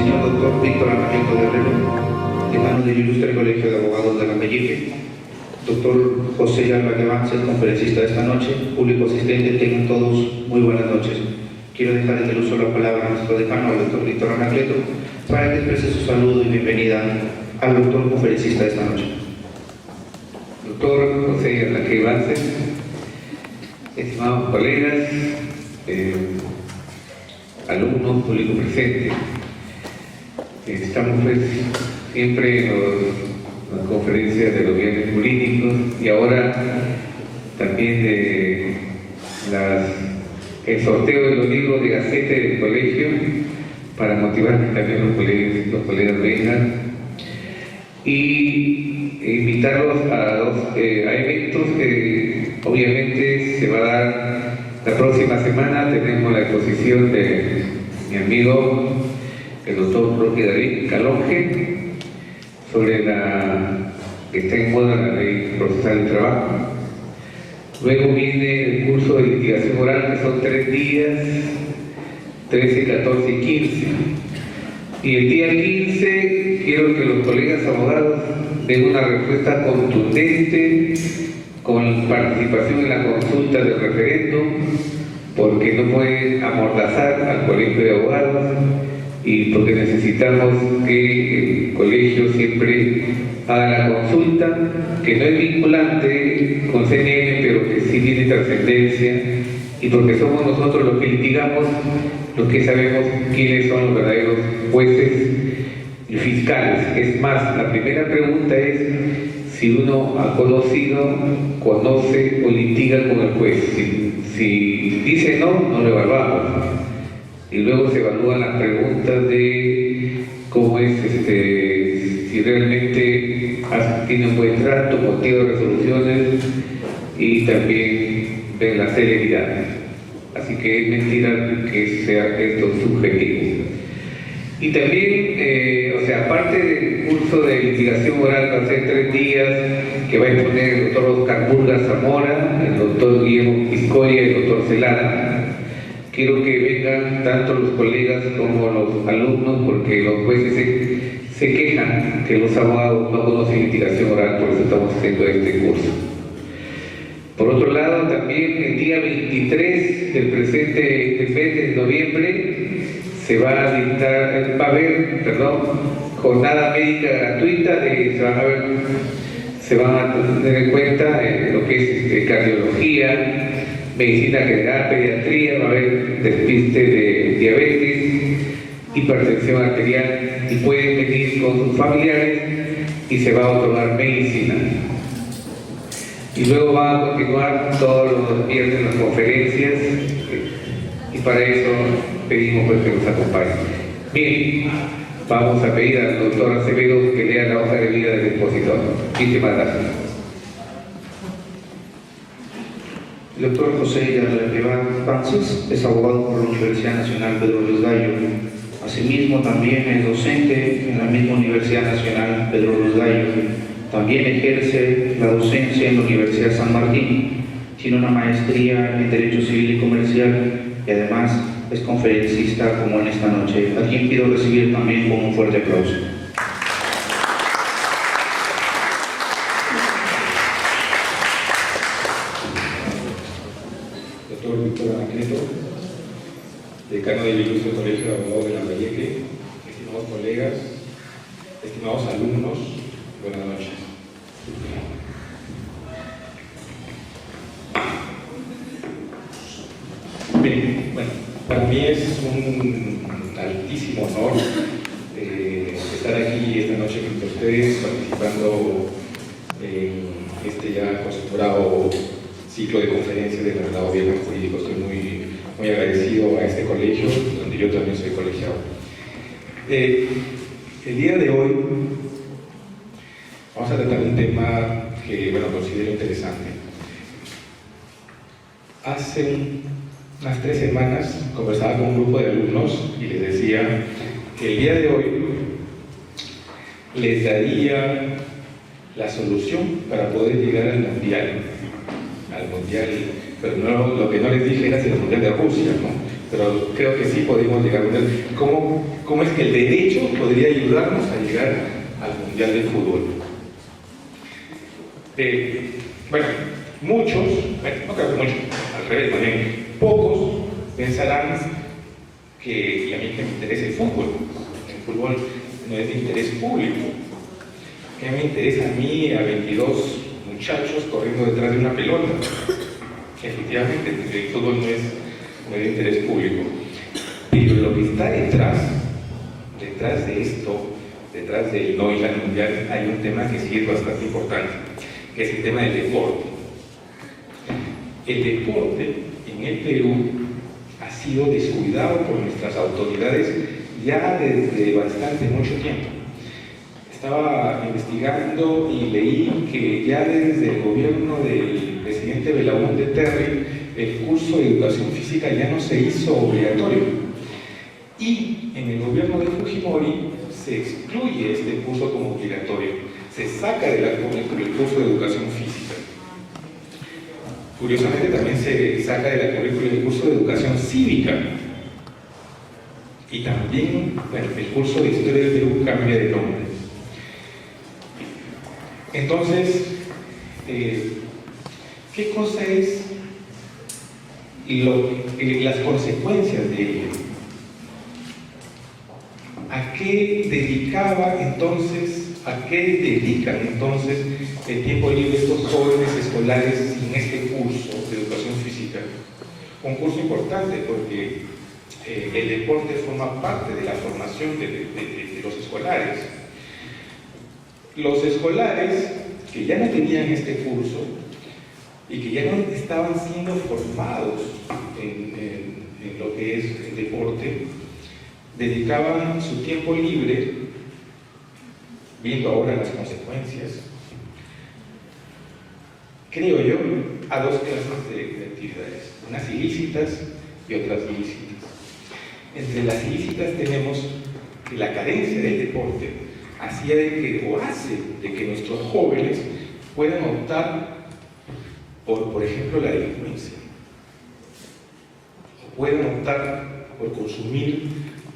señor doctor Víctor Anacleto Guerrero, decano del Ilustre Colegio de Abogados de Lambayeque, doctor José Yarla Guevance, conferencista de esta noche, público asistente, tengan todos muy buenas noches. Quiero dejar en el uso de la palabra a nuestro decano, el doctor Víctor Anacleto, para que exprese su saludo y bienvenida al doctor conferencista de esta noche. Doctor José Yarla Guevance, estimados colegas, alumnos, público presente, estamos pues siempre en las conferencias de los bienes jurídicos y ahora también de el sorteo de los libros de Gacete del colegio para motivar que también los colegas vengan y invitarlos a eventos que obviamente se va a dar la próxima semana. Tenemos la exposición de mi amigo el doctor Roque David Calonge sobre que está en moda la ley procesal del trabajo. Luego viene el curso de litigación oral, que son 3 días, 13, 14 y 15. Y el día 15 quiero que los colegas abogados den una respuesta contundente con participación en la consulta del referéndum, porque no pueden amordazar al colegio de abogados y porque necesitamos que el colegio siempre haga la consulta, que no es vinculante con CNN, pero que sí tiene trascendencia, y porque somos nosotros los que litigamos, los que sabemos quiénes son los verdaderos jueces y fiscales. Es más, la primera pregunta es si uno ha conocido, conoce o litiga con el juez. Si dice no, no lo evaluamos. Y luego se evalúan las preguntas de cómo es, si realmente tiene un buen trato, motivo de resoluciones y también de la celeridad. Así que es mentira que sea esto subjetivo. Y también, aparte del curso de litigación oral, va a ser 3 días, que va a exponer el doctor Oscar Burgas Zamora, el doctor Guillermo Piscoya y el doctor Celada. Quiero que vengan tanto los colegas como los alumnos, porque los jueces se quejan que los abogados no conocen litigación oral, por eso estamos haciendo este curso. Por otro lado, también el día 23 del presente mes de noviembre va a haber jornada médica gratuita, se van a tener en cuenta lo que es cardiología, medicina general, pediatría, va a haber despiste de diabetes, hipertensión arterial, y pueden venir con sus familiares y se va a otorgar medicina. Y luego va a continuar todos los viernes las conferencias, y para eso pedimos pues que nos acompañen. Bien, vamos a pedir al doctor Acevedo que lea la hoja de vida del expositor. Muchísimas gracias. El doctor José Yarla Guevance es abogado por la Universidad Nacional Pedro Luis Gallo. Asimismo, también es docente en la misma Universidad Nacional Pedro Luis Gallo. También ejerce la docencia en la Universidad San Martín. Tiene una maestría en Derecho Civil y Comercial y además es conferencista como en esta noche, a quien pido recibir también con un fuerte aplauso. Doctor Víctor Anacleto, decano del Ilustre Colegio de Abogados de Lambayeque, estimados colegas, estimados alumnos, buenas noches. Bien, bueno, para mí es un altísimo honor estar aquí esta noche con ustedes, participando en este ya acostumbrado ciclo de conferencias de traslado de bienes jurídicos. Estoy muy agradecido a este colegio, donde yo también soy colegiado. El día de hoy vamos a tratar un tema que, considero interesante. Hace unas 3 semanas conversaba con un grupo de alumnos y les decía que el día de hoy les daría la solución para poder llegar al mundial, pero no, lo que no les dije era si el mundial de Rusia, ¿no? pero creo que sí podemos llegar a un mundial. ¿Cómo es que el derecho podría ayudarnos a llegar al mundial de fútbol? Bueno, muchos, no creo que muchos, al revés, más bien, pocos pensarán que, y a mí que me interesa el fútbol no es de interés público, que me interesa a mí, a 22 muchachos corriendo detrás de una pelota. Efectivamente, el fútbol no es de interés público, pero lo que está detrás de esto, detrás del no ir al mundial, hay un tema que sí es bastante importante, que es el tema del deporte. El deporte en el Perú ha sido descuidado por nuestras autoridades ya desde bastante mucho tiempo. Estaba investigando y leí que ya desde el gobierno del presidente Belaúnde Terry el curso de educación física ya no se hizo obligatorio, y en el gobierno de Fujimori se excluye este curso como obligatorio, se saca de la currícula el curso de educación física. Curiosamente también se saca de la currícula el curso de educación cívica, y también, bueno, el curso de historia del Perú cambia de nombre. Entonces, ¿qué cosa es las consecuencias de ello? ¿A qué dedican entonces el tiempo libre estos jóvenes escolares en este curso de educación física? Un curso importante porque el deporte forma parte de la formación de los escolares. Los escolares que ya no tenían este curso y que ya no estaban siendo formados en lo que es el deporte, dedicaban su tiempo libre, viendo ahora las consecuencias, creo yo, a dos clases de actividades, unas ilícitas y otras ilícitas. Entre las ilícitas tenemos que la carencia del deporte hacía hace de que nuestros jóvenes puedan optar por ejemplo, la delincuencia, o puedan optar por consumir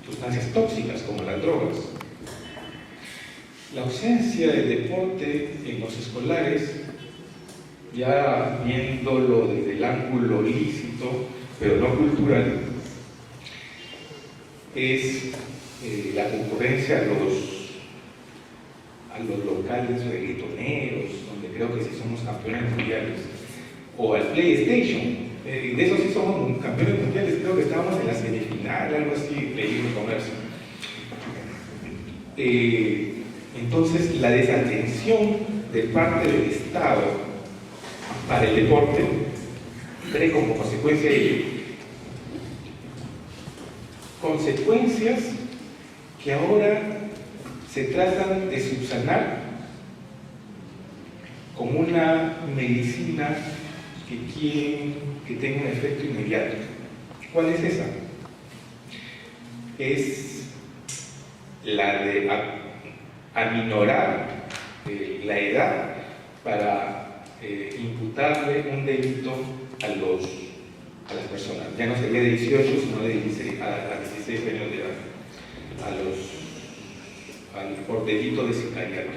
sustancias tóxicas como las drogas. La ausencia del deporte en los escolares, ya viéndolo desde el ángulo lícito, pero no cultural, es la concurrencia a los locales reggaetoneros, donde creo que sí somos campeones mundiales, o al PlayStation, de eso sí somos campeones mundiales, creo que estábamos en la semifinal, algo así, leí en el comercio. Entonces, la desatención de parte del Estado para el deporte trae como consecuencia ello consecuencias que ahora se tratan de subsanar con una medicina que tenga un efecto inmediato. ¿Cuál es esa? Es la de aminorar la edad para imputarle un delito a las personas. Ya no sería de 18, sino de 16 años de edad, por delito de sicariato.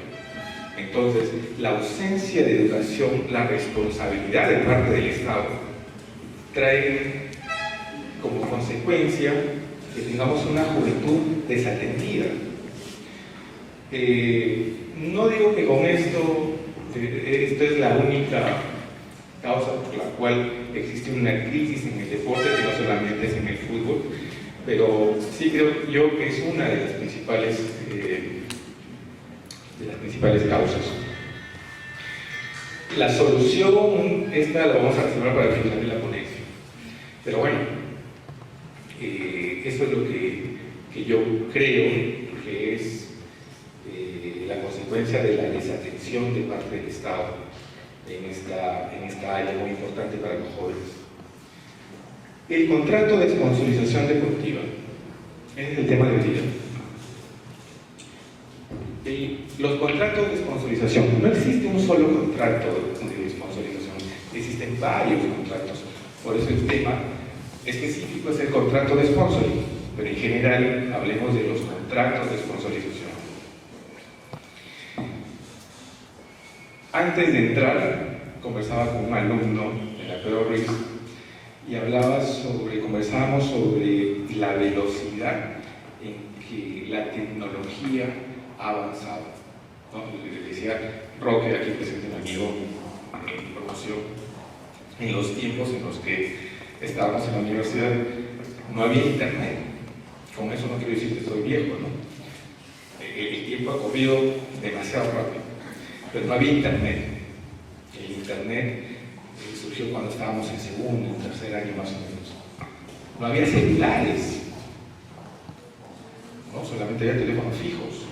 Entonces, la ausencia de educación, la responsabilidad de parte del Estado, trae como consecuencia que tengamos una juventud desatendida. No digo que con esto es la única causa por la cual existe una crisis en el deporte, que no solamente es en el fútbol, pero sí creo yo que es una de las principales causas. La solución, esta la vamos a reservar para el final de la ponencia. Pero bueno, eso es lo que yo creo que es la consecuencia de la desatención de parte del Estado en esta área muy importante para los jóvenes. El contrato de sponsorización deportiva es el tema de hoy día. Los contratos de sponsorización, no existe un solo contrato de sponsorización, existen varios contratos. Por eso el tema específico es el contrato de sponsoring, pero en general hablemos de los contratos de sponsorización. Antes de entrar, conversaba con un alumno de la Pedro Ruiz y conversábamos sobre la velocidad en que la tecnología ha avanzado, ¿no? Le decía Roque, aquí presente un amigo en promoción, en los tiempos en los que estábamos en la universidad no había internet. Con eso no quiero decir que estoy viejo, ¿no? El tiempo ha corrido demasiado rápido, pero no había internet. El internet surgió cuando estábamos en segundo, en tercer año más o menos. No había celulares, ¿no? Solamente había teléfonos fijos.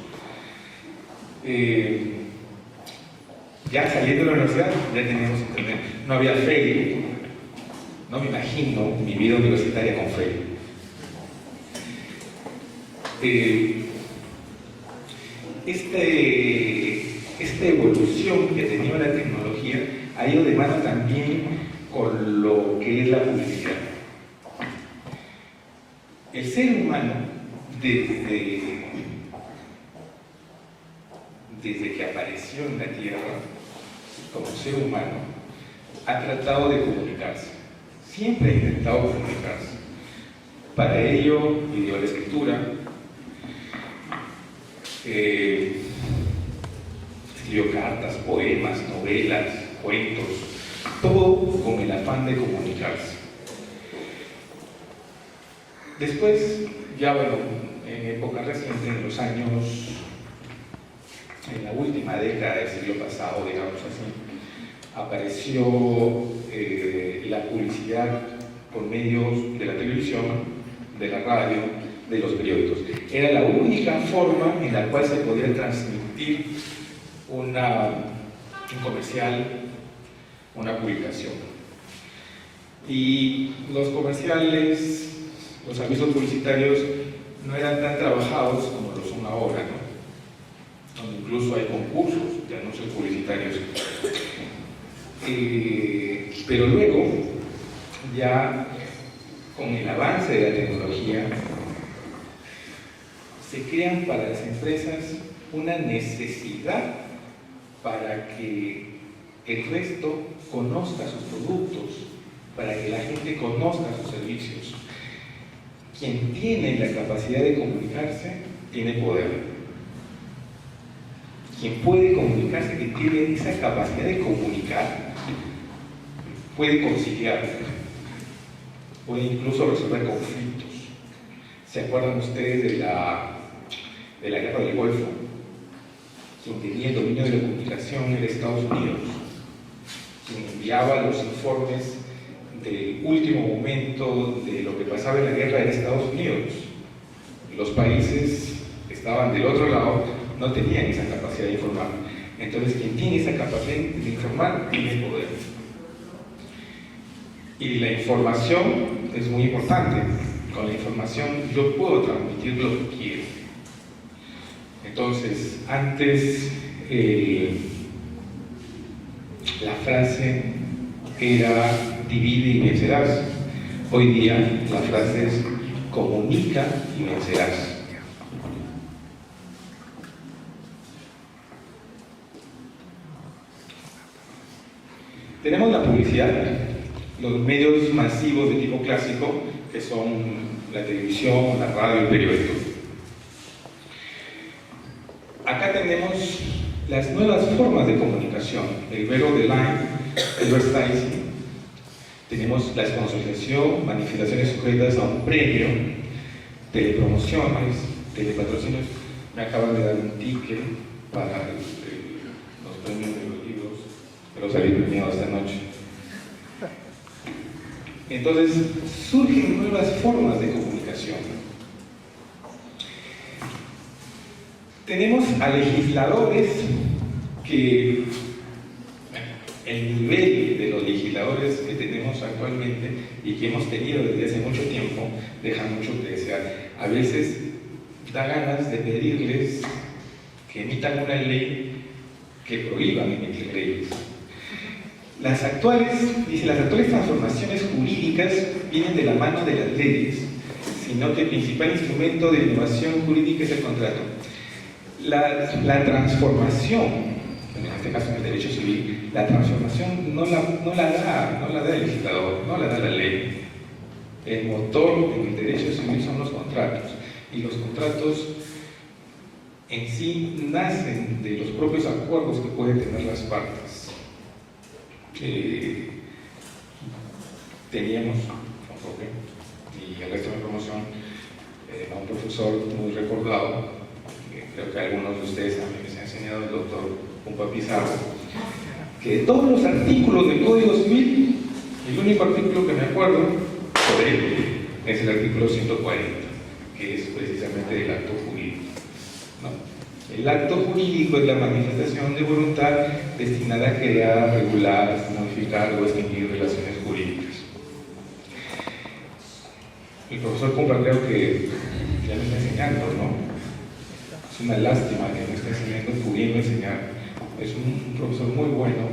Ya saliendo de la universidad ya teníamos internet. No había Facebook. No me imagino mi vida universitaria con Facebook. Esta evolución que ha tenido la tecnología ha ido de mano también con lo que es la publicidad. El ser humano, desde que apareció en la Tierra como ser humano, ha tratado de comunicarse. Siempre ha intentado comunicarse. Para ello, ideó la escritura, escribió cartas, poemas, novelas, cuentos, todo con el afán de comunicarse. Después, ya bueno, en época reciente, en los años, en la última década del siglo pasado, digamos así, apareció la publicidad por medios de la televisión, de la radio, de los periódicos. Era la única forma en la cual se podía transmitir un comercial, una publicación. Y los comerciales, los avisos publicitarios no eran tan trabajados como lo son ahora, ¿no? Donde incluso hay concursos de anuncios publicitarios. Pero luego, ya con el avance de la tecnología, se crean para las empresas una necesidad para que el resto conozca sus productos, para que la gente conozca sus servicios. Quien tiene la capacidad de comunicarse, tiene poder. Quien puede comunicarse, que tiene esa capacidad de comunicar, puede conciliar, puede incluso resolver conflictos. ¿Se acuerdan ustedes de la guerra del Golfo? Quien tenía el dominio de la comunicación era Estados Unidos, quien enviaba los informes del último momento de lo que pasaba en la guerra era Estados Unidos. Los países que estaban del otro lado no tenían esa capacidad de informar. Entonces, quien tiene esa capacidad de informar tiene poder. Y la información es muy importante. Con la información yo puedo transmitir lo que quiero. Entonces, antes la frase era divide y vencerás. Hoy día la frase es comunica y vencerás. Tenemos la publicidad, los medios masivos de tipo clásico, que son la televisión, la radio, el periódico. Acá tenemos las nuevas formas de comunicación, el verbo de line, el advertising. Tenemos la sponsorización, manifestaciones sujetas a un premio, telepromociones, telepatrocinios. Me acaban de dar un ticket para los premios de los libros, pero salí premiado esta noche. Entonces, surgen nuevas formas de comunicación. Tenemos a legisladores que el nivel de los legisladores que tenemos actualmente y que hemos tenido desde hace mucho tiempo deja mucho que desear. A veces da ganas de pedirles que emitan una ley que prohíban emitir leyes. las actuales transformaciones jurídicas vienen de la mano de las leyes, sino que el principal instrumento de innovación jurídica es el contrato. La transformación, en este caso en el derecho civil, la transformación no la da el legislador, no la da la ley. El motor en el derecho civil son los contratos, y los contratos en sí nacen de los propios acuerdos que pueden tener las partes. Teníamos con Jorge y el resto de la promoción a un profesor muy recordado, que creo que algunos de ustedes también les ha enseñado, el doctor Pumpa Pizarro, que de todos los artículos del Código Civil, el único artículo que me acuerdo por él es el artículo 140, que es precisamente el acto jurídico, ¿no? El acto jurídico es la manifestación de voluntad destinada a crear, regular, modificar o extinguir relaciones jurídicas. El profesor Pumpa creo que ya me está enseñando, ¿no? Es una lástima que me esté enseñando, pudiendo enseñar. Es un profesor muy bueno,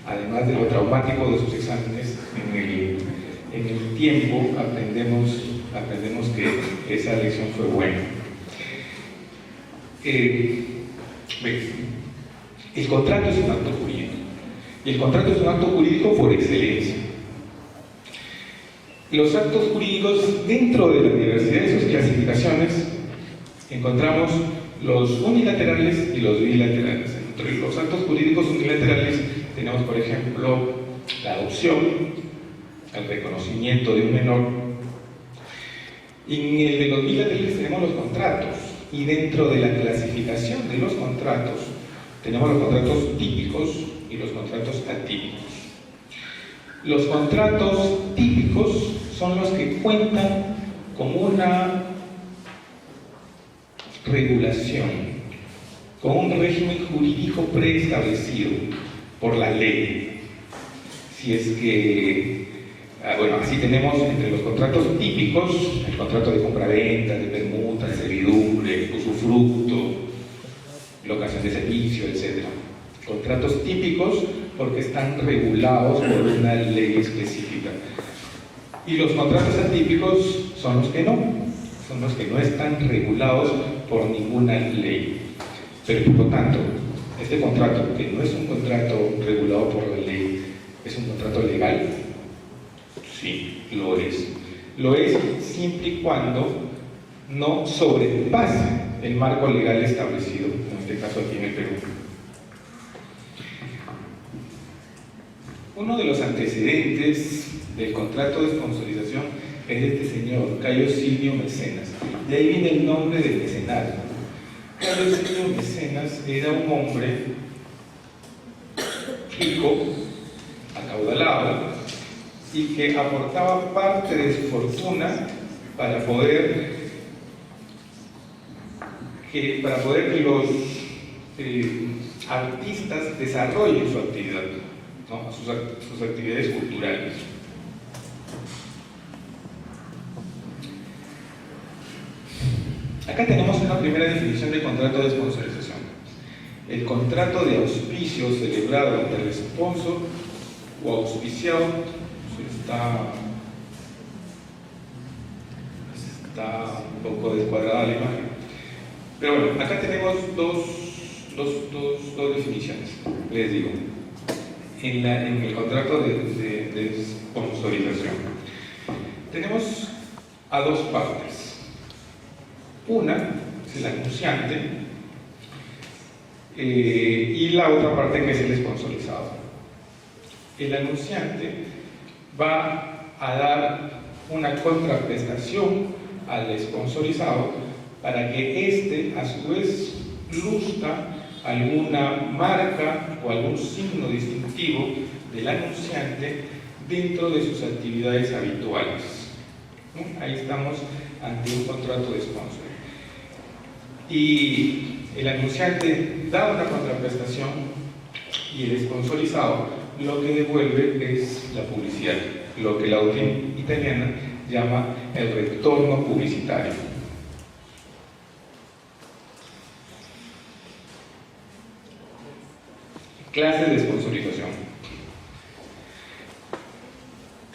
además de lo traumático de sus exámenes. En el tiempo aprendemos que esa lección fue buena. El contrato es un acto jurídico, y el contrato es un acto jurídico por excelencia. Los actos jurídicos, dentro de la diversidad de sus clasificaciones, encontramos los unilaterales y los bilaterales. Entre los actos jurídicos unilaterales tenemos, por ejemplo, la adopción, el reconocimiento de un menor. Y en el de los bilaterales tenemos los contratos, y dentro de la clasificación de los contratos tenemos los contratos típicos y los contratos atípicos. Los contratos típicos son los que cuentan con una regulación, con un régimen jurídico preestablecido por la ley. Si es que, bueno, así tenemos entre los contratos típicos el contrato de compraventa, de permuta, de servidumbre, usufructo, locación de servicio, etc. Contratos típicos porque están regulados por una ley específica. Y los contratos atípicos son los que no están regulados por ninguna ley. Pero por lo tanto, este contrato, que no es un contrato regulado por la ley, ¿es un contrato legal? Sí, lo es. Lo es siempre y cuando no sobrepase el marco legal establecido, en este caso aquí en el Perú. Uno de los antecedentes del contrato de sponsorización es este señor, Cayo Silvio Mecenas. De ahí viene el nombre del mecenazgo. Cayo Silvio Mecenas era un hombre rico, acaudalado, y que aportaba parte de su fortuna para poder que los artistas desarrollen su actividad, ¿no? sus actividades culturales. Acá tenemos una primera definición de contrato de sponsorización. El contrato de auspicio celebrado ante el sponsor o auspiciado, está un poco descuadrada la imagen, pero bueno, acá tenemos dos definiciones. Les digo, en el contrato de sponsorización tenemos a dos partes. Una es el anunciante y la otra parte que es el sponsorizado. El anunciante va a dar una contraprestación al sponsorizado para que éste a su vez luzca alguna marca o algún signo distintivo del anunciante dentro de sus actividades habituales. Ahí estamos ante un contrato de sponsor. Y el anunciante da una contraprestación y el sponsorizado lo que devuelve es la publicidad, lo que la doctrina italiana llama el retorno publicitario. Clases de sponsorización.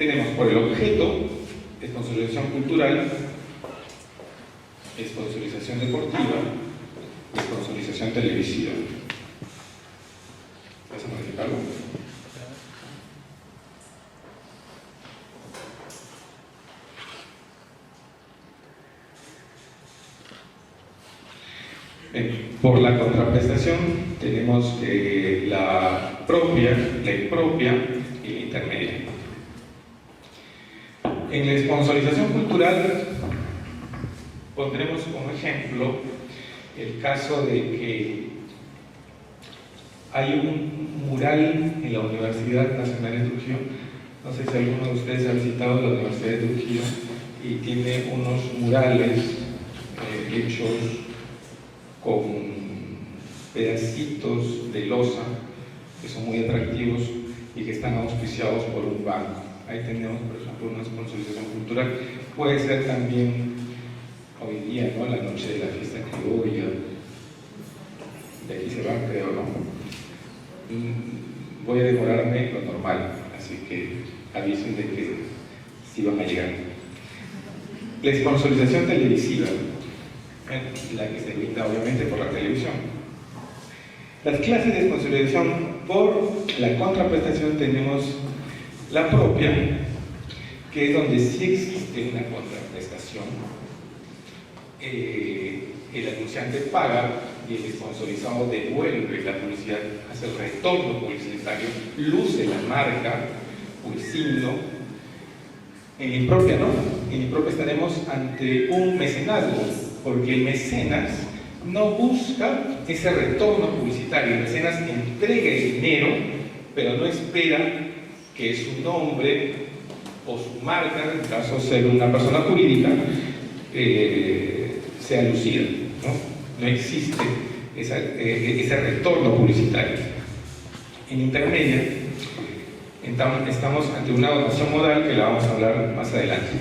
Tenemos por el objeto sponsorización cultural, sponsorización deportiva, sponsorización televisiva. ¿Vas a modificarlo? Por la contraprestación tenemos la propia, la impropia y la intermedia. En la sponsorización cultural pondremos como ejemplo el caso de que hay un mural en la Universidad Nacional de Trujillo. No sé si alguno de ustedes ha visitado la Universidad de Trujillo y tiene unos murales hechos con pedacitos de losa que son muy atractivos y que están auspiciados por un banco. Ahí tenemos, por ejemplo, una sponsorización cultural. Puede ser también hoy día, ¿no?, la noche de la fiesta criolla. De aquí se van, creo, ¿no? Voy a demorarme lo normal, así que avisen de que sí van a llegar. La sponsorización televisiva, la que se brinda obviamente por la televisión. Las clases de sponsorización por la contraprestación tenemos la propia, que es donde sí existe una contraprestación. El anunciante paga y el sponsorizado devuelve la publicidad, hace el retorno publicitario, luce la marca o el signo. En impropia no, en impropia estaremos ante un mecenazgo, porque el mecenas no busca ese retorno publicitario. El mecenas entrega el dinero, pero no espera que su nombre o su marca, en caso de ser una persona jurídica, sea lucida, ¿no? No existe ese retorno publicitario. En intermedia, estamos ante una donación modal que la vamos a hablar más adelante.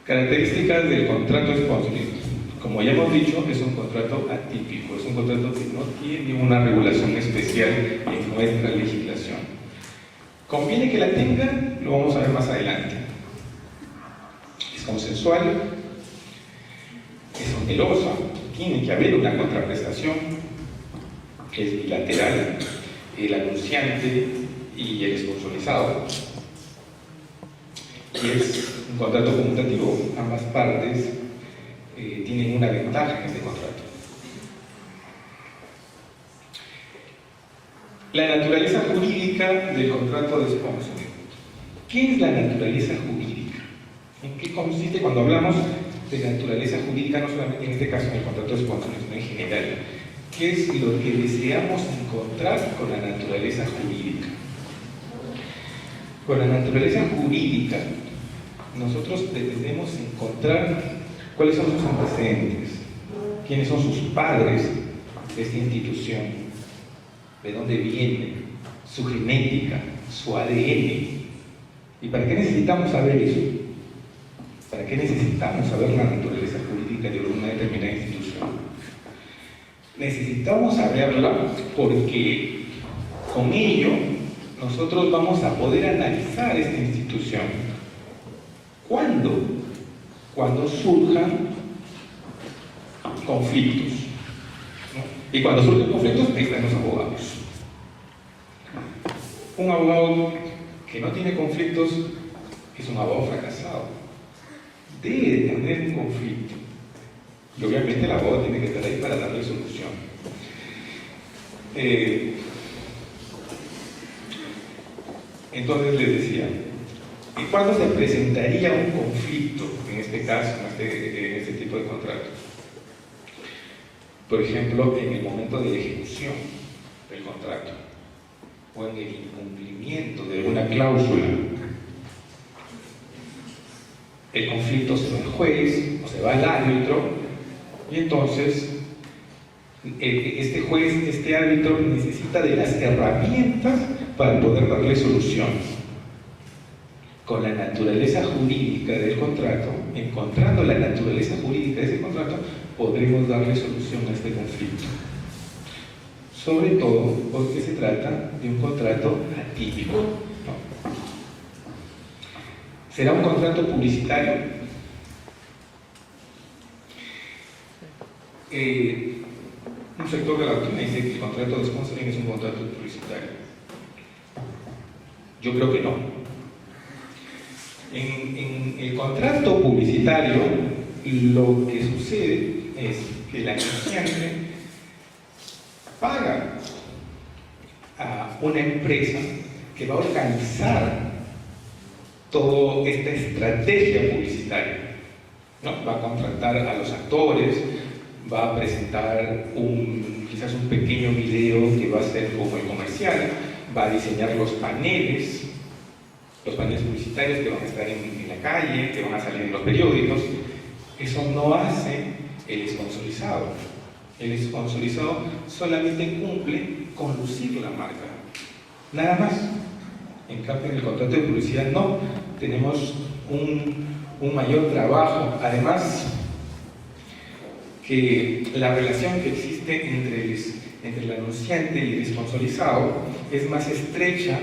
Características del contrato de sponsoring. Como ya hemos dicho, es un contrato atípico, es un contrato que no tiene una regulación especial en nuestra legislación. ¿Conviene que la tengan? Lo vamos a ver más adelante. Es consensual, es onerosa, tiene que haber una contraprestación, es bilateral, el anunciante y el sponsorizado. Y es un contrato conmutativo, ambas partes tienen una ventaja en este contrato. La naturaleza jurídica del contrato de sponsoring. ¿Qué es la naturaleza jurídica? ¿En qué consiste cuando hablamos de naturaleza jurídica, no solamente en este caso en el contrato de sponsoring, sino en general? ¿Qué es lo que deseamos encontrar con la naturaleza jurídica? Con la naturaleza jurídica, nosotros pretendemos encontrar cuáles son sus antecedentes, quiénes son sus padres de esta institución, de dónde viene, su genética, su ADN. ¿Y para qué necesitamos saber eso? ¿Para qué necesitamos saber la naturaleza jurídica de una determinada institución? Necesitamos saberla porque con ello nosotros vamos a poder analizar esta institución. ¿Cuándo? Cuando surjan conflictos, ¿no? Y cuando surgen conflictos, ahí están los abogados. Un abogado que no tiene conflictos es un abogado fracasado. Debe tener un conflicto. Y obviamente el abogado tiene que estar ahí para darle solución. Entonces les decía, ¿y cuándo se presentaría un conflicto en este caso, en este tipo de contrato? Por ejemplo, en el momento de la ejecución del contrato o en el incumplimiento de alguna cláusula. El conflicto se va al juez o se va al árbitro y entonces este juez, este árbitro necesita de las herramientas para poder darle solución. Con la naturaleza jurídica del contrato, encontrando la naturaleza jurídica de ese contrato, podremos darle solución a este conflicto. sobre todo porque se trata de un contrato atípico, ¿no? ¿Será un contrato publicitario? Un sector de la doctrina dice que el contrato de sponsoring es un contrato publicitario. Yo creo que no. En el contrato publicitario, lo que sucede es que el anunciante paga a una empresa que va a organizar toda esta estrategia publicitaria, ¿no? Va a contratar a los actores, va a presentar quizás un pequeño video que va a ser como el comercial, va a diseñar los paneles publicitarios que van a estar en la calle, que van a salir en los periódicos. Eso no hace el sponsorizado. El sponsorizado solamente cumple con lucir la marca, nada más. En cambio, en el contrato de publicidad no, tenemos un mayor trabajo. Además, que la relación que existe entre el anunciante y el sponsorizado es más estrecha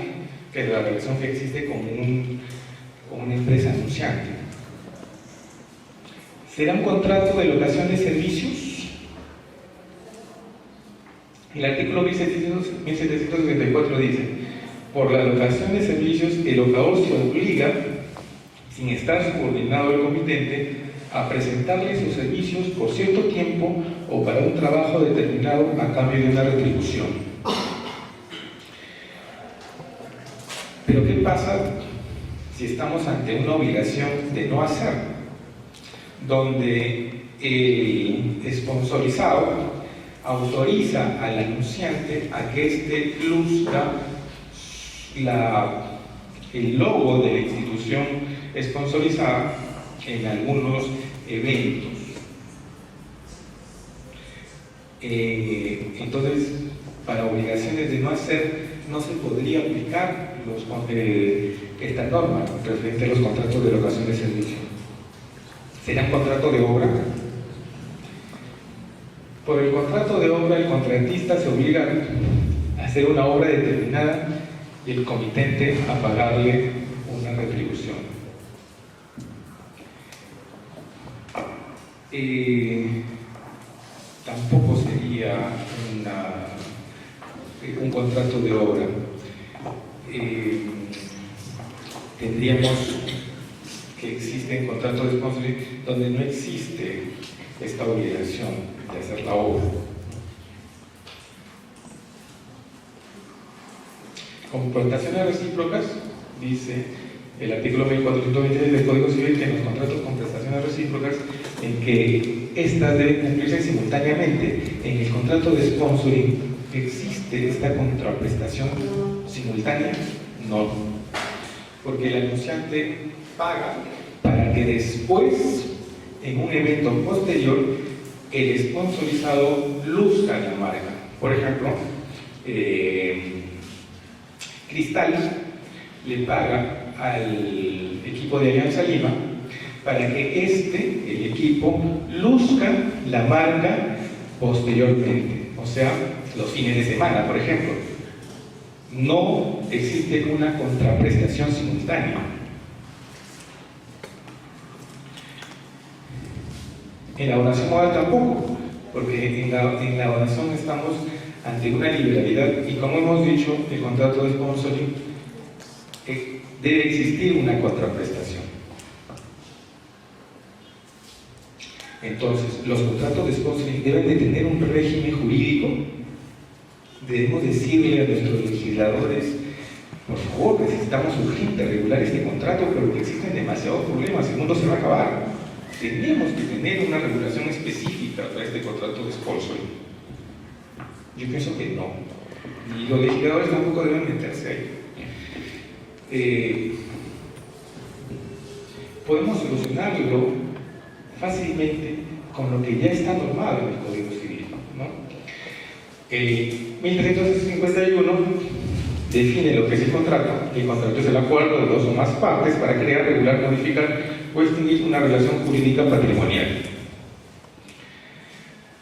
que la relación que existe con una empresa anunciante. ¿Será un contrato de locación de servicios? El artículo 1764 dice: por la locación de servicios, el locador se obliga, sin estar subordinado al comitente, a presentarle sus servicios por cierto tiempo o para un trabajo determinado a cambio de una retribución. Pero ¿qué pasa si estamos ante una obligación de no hacer? Donde el sponsorizado autoriza al anunciante a que éste luzca el logo de la institución sponsorizada en algunos eventos. Entonces, para obligaciones de no hacer, no se podría aplicar esta norma referente a los contratos de locación de servicio. ¿Será un contrato de obra? Por el contrato de obra, el contratista se obliga a hacer una obra determinada y el comitente a pagarle una retribución. Tampoco sería un contrato de obra. Tendríamos que existen contratos de sponsoring donde no existe esta obligación de hacer la obra. Como prestaciones recíprocas, dice el artículo 1426 del Código Civil que en los contratos con prestaciones recíprocas, en que éstas deben cumplirse simultáneamente. En el contrato de sponsoring, ¿existe esta contraprestación simultánea? No, porque el anunciante paga para que después, en un evento posterior, el sponsorizado luzca la marca. Por ejemplo, Cristal le paga al equipo de Alianza Lima para que el equipo luzca la marca posteriormente, o sea, los fines de semana, por ejemplo. No existe una contraprestación simultánea. En la donación modal tampoco, porque en la donación estamos ante una liberalidad y, como hemos dicho, el contrato de sponsoring debe existir una contraprestación. Entonces, los contratos de sponsoring deben de tener un régimen jurídico. Debemos decirle a nuestros legisladores: por favor, necesitamos urgente regular este contrato, pero que existen demasiados problemas, el mundo se va a acabar. Tenemos que tener una regulación específica para este contrato de sponsoring. Yo pienso que no. Y los legisladores tampoco deben meterse ahí. Podemos solucionarlo fácilmente con lo que ya está normado en el Código Civil, ¿no? El 1351 define lo que es el contrato. El contrato es el acuerdo de dos o más partes para crear, regular, modificar o extinguir una relación jurídica patrimonial.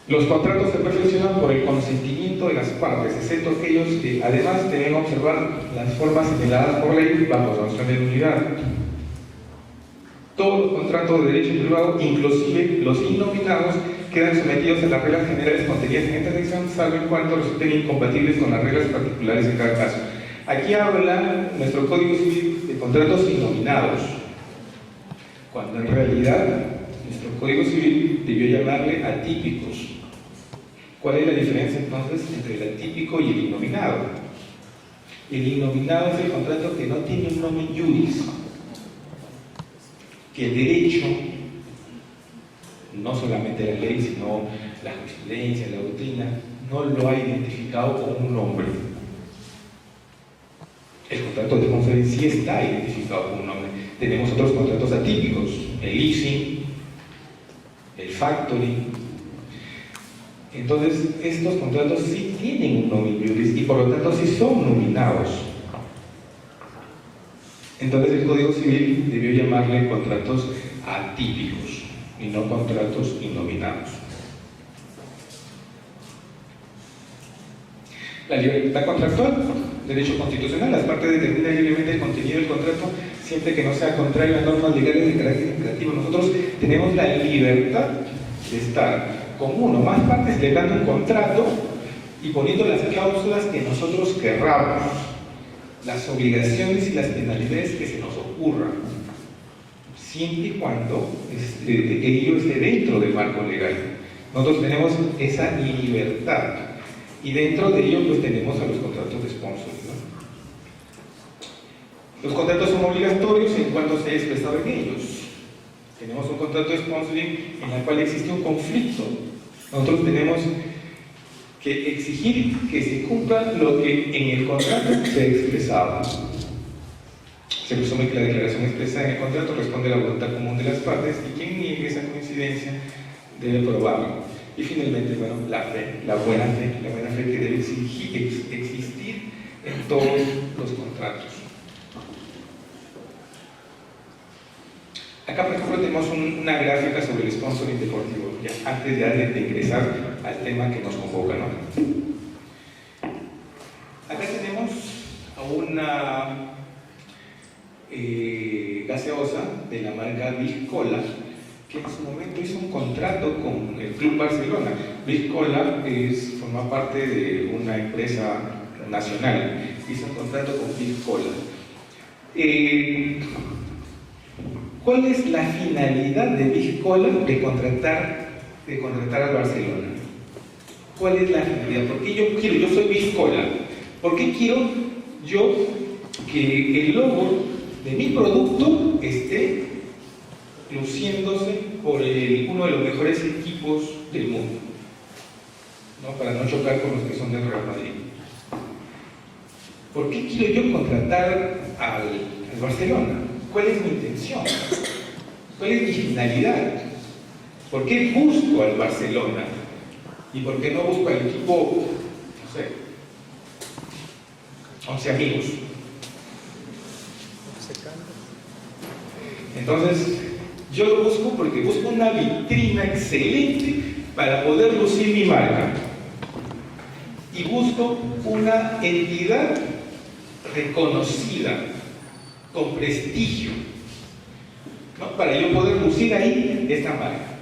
Los contratos se perfeccionan por el consentimiento de las partes, excepto aquellos que además deben observar las formas señaladas por ley bajo sanción de nulidad. Todos los contratos de derecho privado, inclusive los innominados, quedan sometidos a las reglas generales contenidas en esta sección, salvo en cuanto resulten incompatibles con las reglas particulares en cada caso. Aquí habla nuestro Código Civil de contratos innominados, cuando en realidad nuestro Código Civil debió llamarle atípicos. ¿Cuál es la diferencia entonces entre el atípico y el innominado? El innominado es el contrato que no tiene un nomen iuris, que el derecho, no solamente la ley, sino la jurisprudencia, la doctrina, no lo ha identificado como un nombre. El contrato de sponsor sí está identificado como un nombre. Tenemos otros contratos atípicos, el leasing, el factoring. Entonces, estos contratos sí tienen un nomen iuris y por lo tanto sí son nominados. Entonces el Código Civil debió llamarle contratos atípicos y no contratos innominados. La libertad contractual, derecho constitucional, las partes determinan libremente el contenido del contrato siempre que no sea contrario a normas legales de carácter imperativo. Nosotros tenemos la libertad de estar con uno o más partes celebrando un contrato y poniendo las cláusulas que nosotros querramos, las obligaciones y las penalidades que se nos ocurran, siempre y cuando ello esté dentro del marco legal. Nosotros tenemos esa libertad y dentro de ello pues tenemos a los contratos de sponsoring, ¿no? Los contratos son obligatorios en cuanto se ha expresado en ellos. Tenemos un contrato de sponsoring en el cual existe un conflicto. Nosotros tenemos que exigir que se cumpla lo que en el contrato se ha expresado. Se presume que la declaración expresada en el contrato responde a la voluntad común de las partes y quien niegue esa coincidencia debe probarlo. Y finalmente, bueno, la fe, la buena fe que debe existir en todos los contratos. Acá, por ejemplo, tenemos una gráfica sobre el sponsoring deportivo, ya antes de ingresar al tema que nos convoca, ¿no? Acá tenemos a una gaseosa de la marca Biscola, que en su momento hizo un contrato con el Club Barcelona. Biscola forma parte de una empresa nacional, hizo un contrato con Biscola. ¿Cuál es la finalidad de Biscola de contratar al Barcelona? ¿Cuál es la finalidad? ¿Por qué yo soy Biscola? ¿Por qué quiero yo que el logo de mi producto esté luciéndose por uno de los mejores equipos del mundo? ¿No? Para no chocar con los que son del Real Madrid. ¿Por qué quiero yo contratar al Barcelona? ¿Cuál es mi intención? ¿Cuál es mi finalidad? ¿Por qué busco al Barcelona? ¿Y por qué no busco al equipo, no sé, 11 amigos? Entonces, yo lo busco porque busco una vitrina excelente para poder lucir mi marca. Y busco una entidad reconocida, con prestigio, ¿no? Para yo poder lucir ahí esta marca.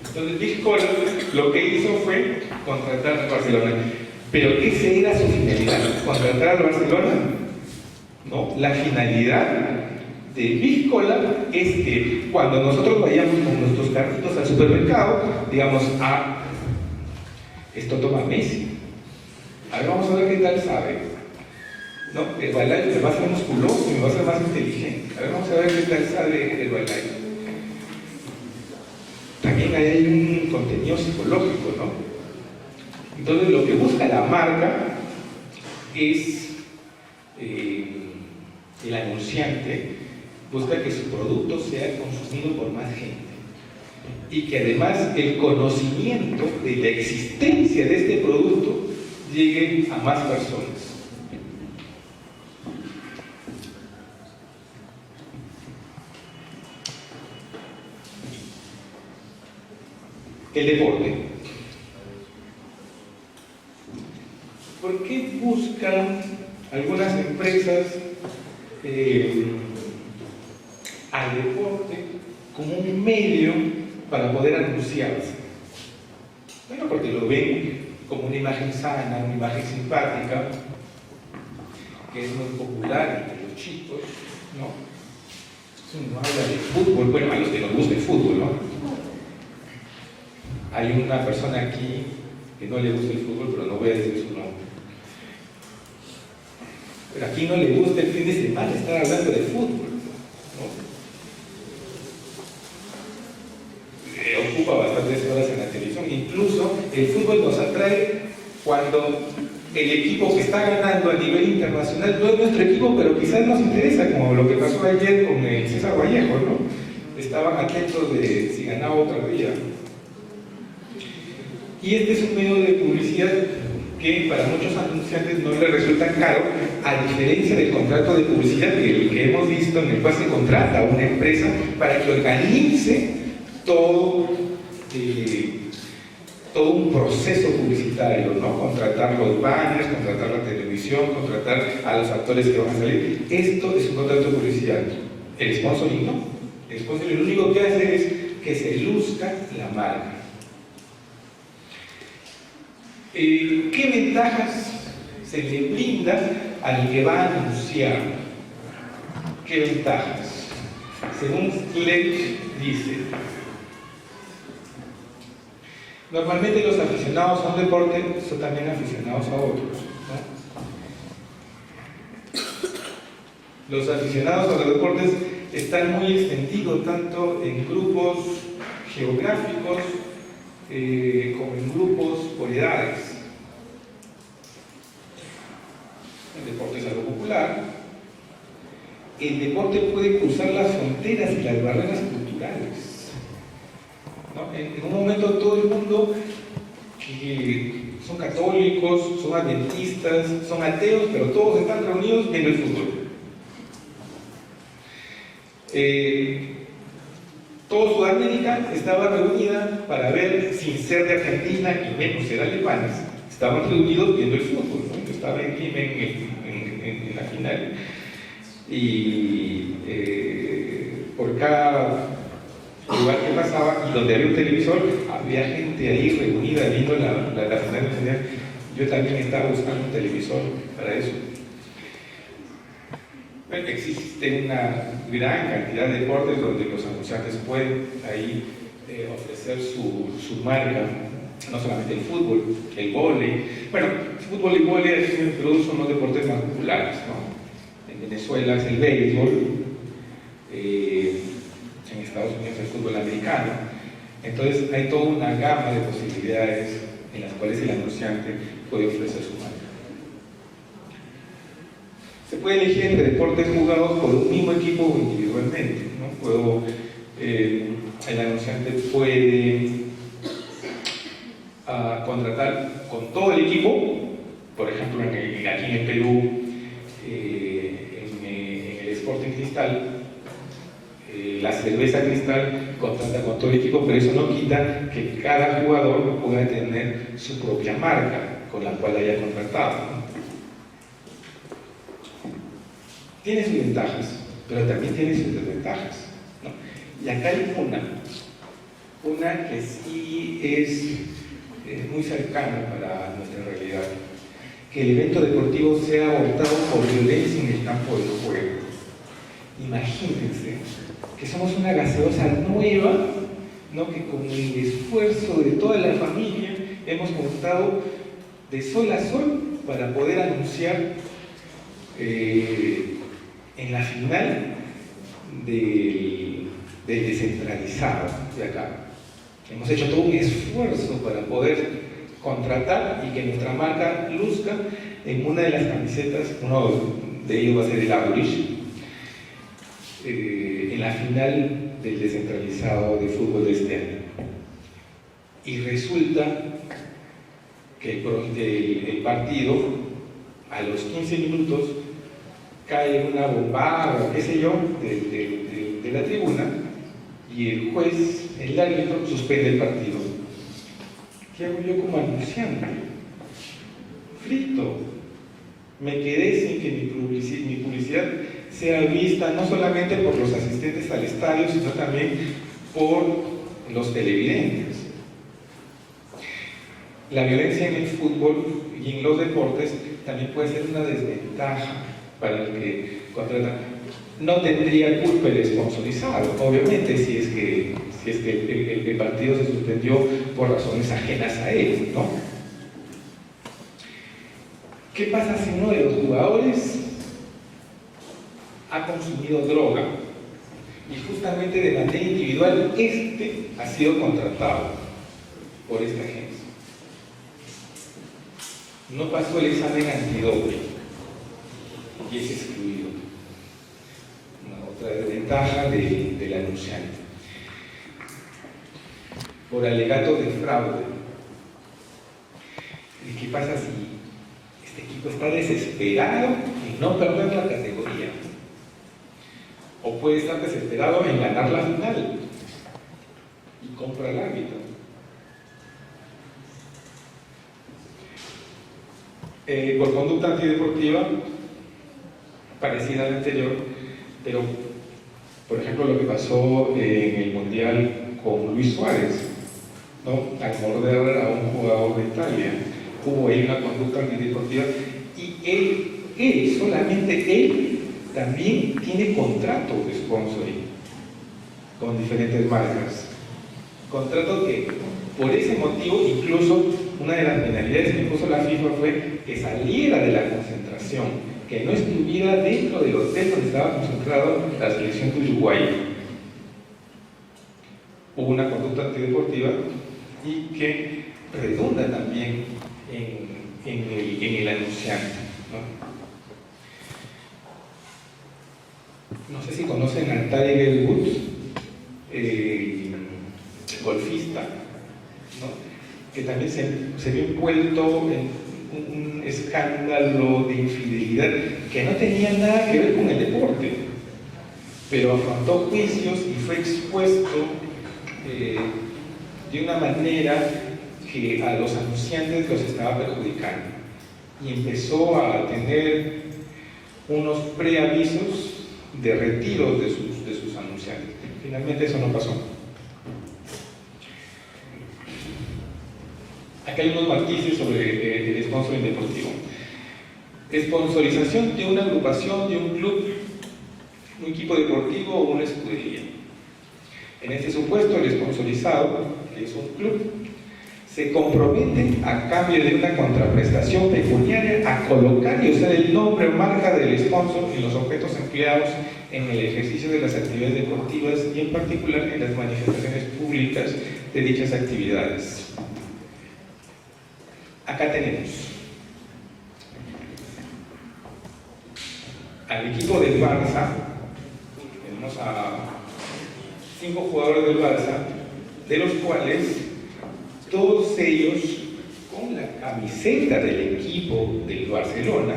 Entonces Biscola lo que hizo fue contratar al Barcelona. ¿Pero esa era su finalidad? ¿Contratar al Barcelona? No, la finalidad de Biscola es que cuando nosotros vayamos con nuestros carritos al supermercado, digamos, esto toma Messi. A ver, vamos a ver qué tal sabe. No, el bailario me va a ser musculoso y me va a ser más inteligente. A ver, vamos a ver qué tal sabe el bailario. También hay un contenido psicológico, ¿no? Entonces, lo que busca la marca es el anunciante busca que su producto sea consumido por más gente y que además el conocimiento de la existencia de este producto llegue a más personas. El deporte. ¿por qué buscan algunas empresas al deporte como un medio para poder anunciarse? Bueno, porque lo ven como una imagen sana, una imagen simpática, que es muy popular entre los chicos, ¿no? Uno habla de fútbol, bueno, a los que nos gusta el fútbol, ¿no? Hay una persona aquí que no le gusta el fútbol, pero no voy a decir su nombre. Pero aquí no le gusta el fin de semana estar hablando de fútbol, ¿no? Ocupa bastantes horas en la televisión. Incluso el fútbol nos atrae cuando el equipo que está ganando a nivel internacional no es nuestro equipo, pero quizás nos interesa, como lo que pasó ayer con el César Vallejo, ¿no? Estaban atentos de si ganaba otra día. Y este es un medio de publicidad que para muchos anunciantes no les resulta caro, a diferencia del contrato de publicidad que hemos visto, en el cual se contrata a una empresa para que organice todo un proceso publicitario, ¿no? Contratar los banners, contratar la televisión, contratar a los actores que van a salir. Esto es un contrato de publicidad. El sponsoring no. El sponsoring lo único que hace es que se luzca la marca. ¿Qué ventajas se le brinda al que va a anunciar? ¿Qué ventajas? Según Fleck dice, normalmente los aficionados a un deporte son también aficionados a otros, ¿no? Los aficionados a los deportes están muy extendidos tanto en grupos geográficos como en grupos por edades. El deporte es algo popular. El deporte puede cruzar las fronteras y las barreras culturales, ¿no? En un momento todo el mundo que son católicos, son adventistas, son ateos, pero todos están reunidos viendo el fútbol. Toda Sudamérica estaba reunida para ver, sin ser de Argentina y menos ser alemanes, estaban reunidos viendo el fútbol, ¿no? Yo estaba en Lima en la final y por cada lugar que pasaba y donde había un televisor había gente ahí reunida viendo la final. Yo también estaba buscando un televisor para eso. Bueno, existe una gran cantidad de deportes donde los anunciantes pueden ahí ofrecer su marca, no solamente el fútbol, el vóley. Bueno, el fútbol y vóley en Perú son los deportes más populares, ¿no? En Venezuela es el béisbol, en Estados Unidos el fútbol americano. Entonces hay toda una gama de posibilidades en las cuales el anunciante puede ofrecer su marca. Se puede elegir entre deportes jugados por un mismo equipo o individualmente, ¿no? El anunciante puede contratar con todo el equipo, por ejemplo, aquí en el Perú, en el Sporting Cristal, la cerveza Cristal contrata con todo el equipo, pero eso no quita que cada jugador pueda tener su propia marca con la cual haya contratado, ¿no? Tiene sus ventajas, pero también tiene sus desventajas, ¿no? Y acá hay una que sí es muy cercana para nuestra realidad, que el evento deportivo sea abortado por violencia en el campo del juego. Imagínense que somos una gaseosa nueva, ¿no? Que con el esfuerzo de toda la familia hemos montado de sol a sol para poder anunciar en la final del descentralizado de acá. Hemos hecho todo un esfuerzo para poder contratar y que nuestra marca luzca en una de las camisetas. Uno de ellos va a ser el Abrish, en la final del descentralizado de fútbol de este año. Y resulta que el partido, a los 15 minutos, cae una bomba o qué sé yo de la tribuna y el juez, el árbitro, suspende el partido. ¿Qué hago yo como anunciante? frito. Me quedé sin que mi publicidad sea vista no solamente por los asistentes al estadio, sino también por los televidentes. La violencia en el fútbol y en los deportes también puede ser una desventaja para el que contrata. No tendría culpa el sponsorizado, obviamente, si es que el partido se suspendió por razones ajenas a él, ¿no? ¿Qué pasa si uno de los jugadores ha consumido droga y justamente de manera individual ha sido contratado por esta agencia? No pasó el examen antidoping y es excluido. Otra desventaja del anunciante. Por alegatos de fraude. ¿Y qué pasa si este equipo está desesperado en no perder la categoría? O puede estar desesperado en ganar la final y compra al árbitro. Por conducta antideportiva, parecida a la anterior, pero por ejemplo lo que pasó en el Mundial con Luis Suárez, ¿no? Al morder a un jugador de Italia, hubo ahí una conducta antideportiva y él, solamente él, también tiene contratos de sponsoring con diferentes marcas. Contratos que, por ese motivo, incluso una de las penalidades que impuso la FIFA fue que saliera de la concentración, que no estuviera dentro del hotel donde estaba concentrado la selección de Uruguay. Hubo una conducta antideportiva y que redunda también en el anunciante, ¿no? No sé si conocen a Tiger Woods, golfista, ¿no? Que también se vio envuelto en un escándalo de infidelidad que no tenía nada que ver con el deporte, pero afrontó juicios y fue expuesto de una manera que a los anunciantes los estaba perjudicando y empezó a tener unos preavisos de retiro de sus anunciantes. Finalmente eso no pasó. Acá hay unos matices sobre el sponsoring deportivo. Sponsorización de una agrupación, de un club, un equipo deportivo o una escudería. En este supuesto, el sponsorizado, que es un club, se compromete a cambio de una contraprestación pecuniaria a colocar y usar el nombre o marca del sponsor en los objetos empleados en el ejercicio de las actividades deportivas y en particular en las manifestaciones públicas de dichas actividades. Acá tenemos al equipo del Barça, tenemos a 5 jugadores del Barça, de los cuales todos ellos con la camiseta del equipo del Barcelona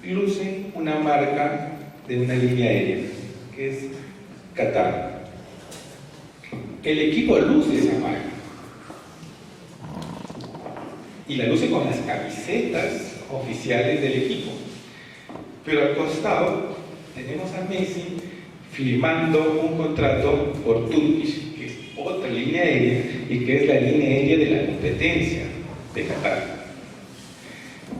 lucen una marca de una línea aérea, que es Qatar. El equipo luce esa marca y la luce con las camisetas oficiales del equipo, pero al costado tenemos a Messi firmando un contrato por Turkish, que es otra línea aérea y que es la línea aérea de la competencia de Qatar.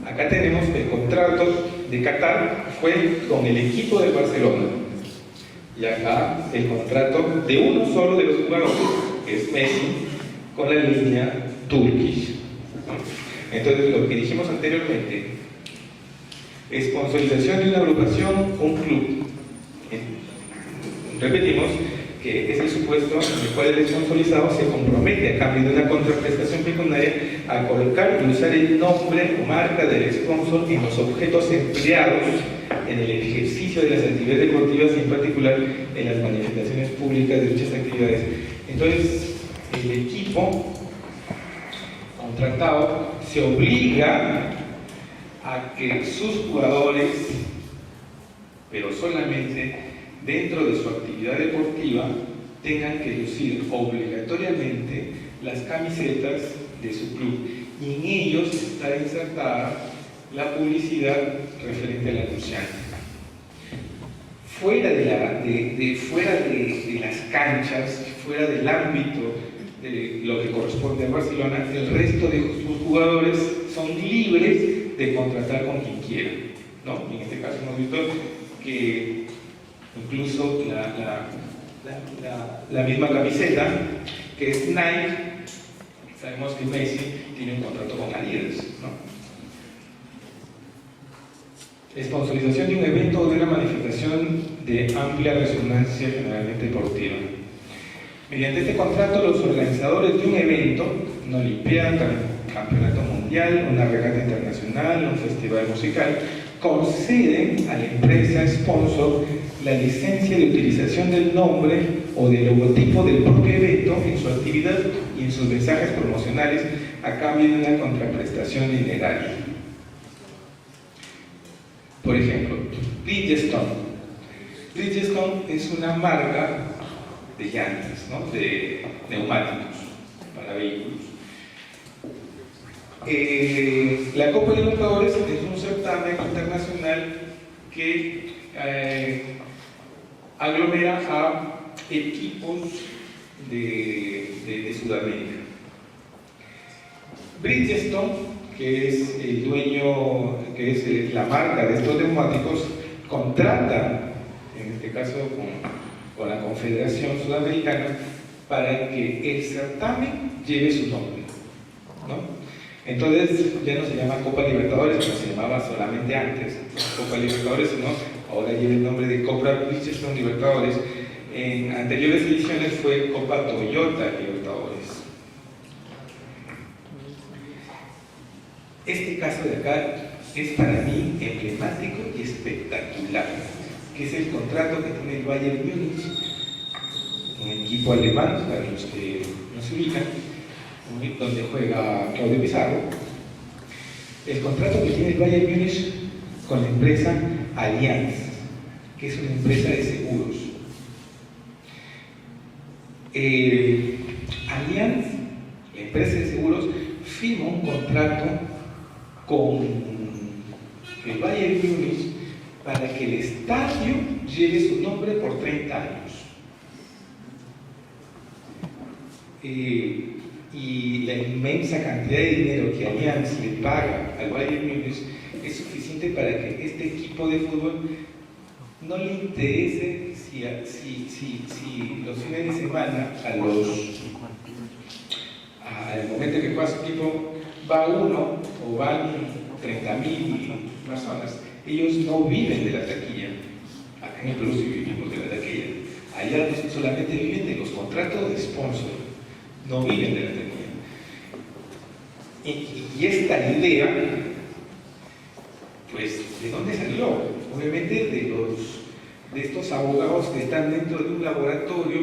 Acá tenemos que el contrato de Qatar fue con el equipo de Barcelona y acá el contrato de uno solo de los jugadores, que es Messi, con la línea Turkish. Entonces, lo que dijimos anteriormente, sponsorización de una agrupación, un club. Repetimos que es el supuesto en el cual el sponsorizado se compromete a cambio de una contraprestación pecuniaria a colocar y usar el nombre o marca del sponsor en los objetos empleados en el ejercicio de las actividades deportivas y en particular en las manifestaciones públicas de dichas actividades. Entonces, el equipo contratado se obliga a que sus jugadores, pero solamente dentro de su actividad deportiva, tengan que lucir obligatoriamente las camisetas de su club. y en ellos está insertada la publicidad referente al anunciante. Fuera de las canchas, fuera del ámbito de lo que corresponde a Barcelona, el resto de sus jugadores son libres de contratar con quien quieran, ¿no? Y en este caso hemos visto que incluso la misma camiseta, que es Nike, sabemos que Messi tiene un contrato con Adidas, ¿no? Sponsorización de un evento o de una manifestación de amplia resonancia generalmente deportiva. Mediante este contrato, los organizadores de un evento, una olimpiada, un campeonato mundial, una regata internacional, un festival musical, conceden a la empresa sponsor la licencia de utilización del nombre o del logotipo del propio evento en su actividad y en sus mensajes promocionales a cambio de una contraprestación dineraria. Por ejemplo, Bridgestone. Bridgestone es una marca de llantas, ¿no? De neumáticos para vehículos. La Copa Libertadores es un certamen internacional que aglomera a equipos de Sudamérica. Bridgestone, que es el dueño, que es la marca de estos neumáticos, contrata, en este caso con la Confederación Sudamericana, para que el certamen lleve su nombre, ¿no? Entonces ya no se llama Copa Libertadores, como se llamaba solamente antes, Copa Libertadores, sino ahora lleva el nombre de Copa Bridgestone Libertadores. En anteriores ediciones fue Copa Toyota Libertadores. Este caso de acá es para mí emblemático y espectacular, que es el contrato que tiene el Bayern Múnich, un equipo alemán, para los que no se ubican, donde juega Claudio Pizarro. El contrato que tiene el Bayern Múnich con la empresa Allianz, que es una empresa de seguros. Allianz, la empresa de seguros, firma un contrato con el Bayern Múnich para que el estadio lleve su nombre por 30 años. Y la inmensa cantidad de dinero que Allianz le paga al Bayern Múnich es suficiente para que este equipo de fútbol no le interese si los fines de semana, al momento que juega su equipo, va uno o van 30.000 personas. Ellos no viven de la taquilla. Acá en el Perú sí vivimos de la taquilla. Allá solamente viven de los contratos de sponsor, no viven de la taquilla. Y esta idea, pues, ¿de dónde salió? Obviamente de estos abogados que están dentro de un laboratorio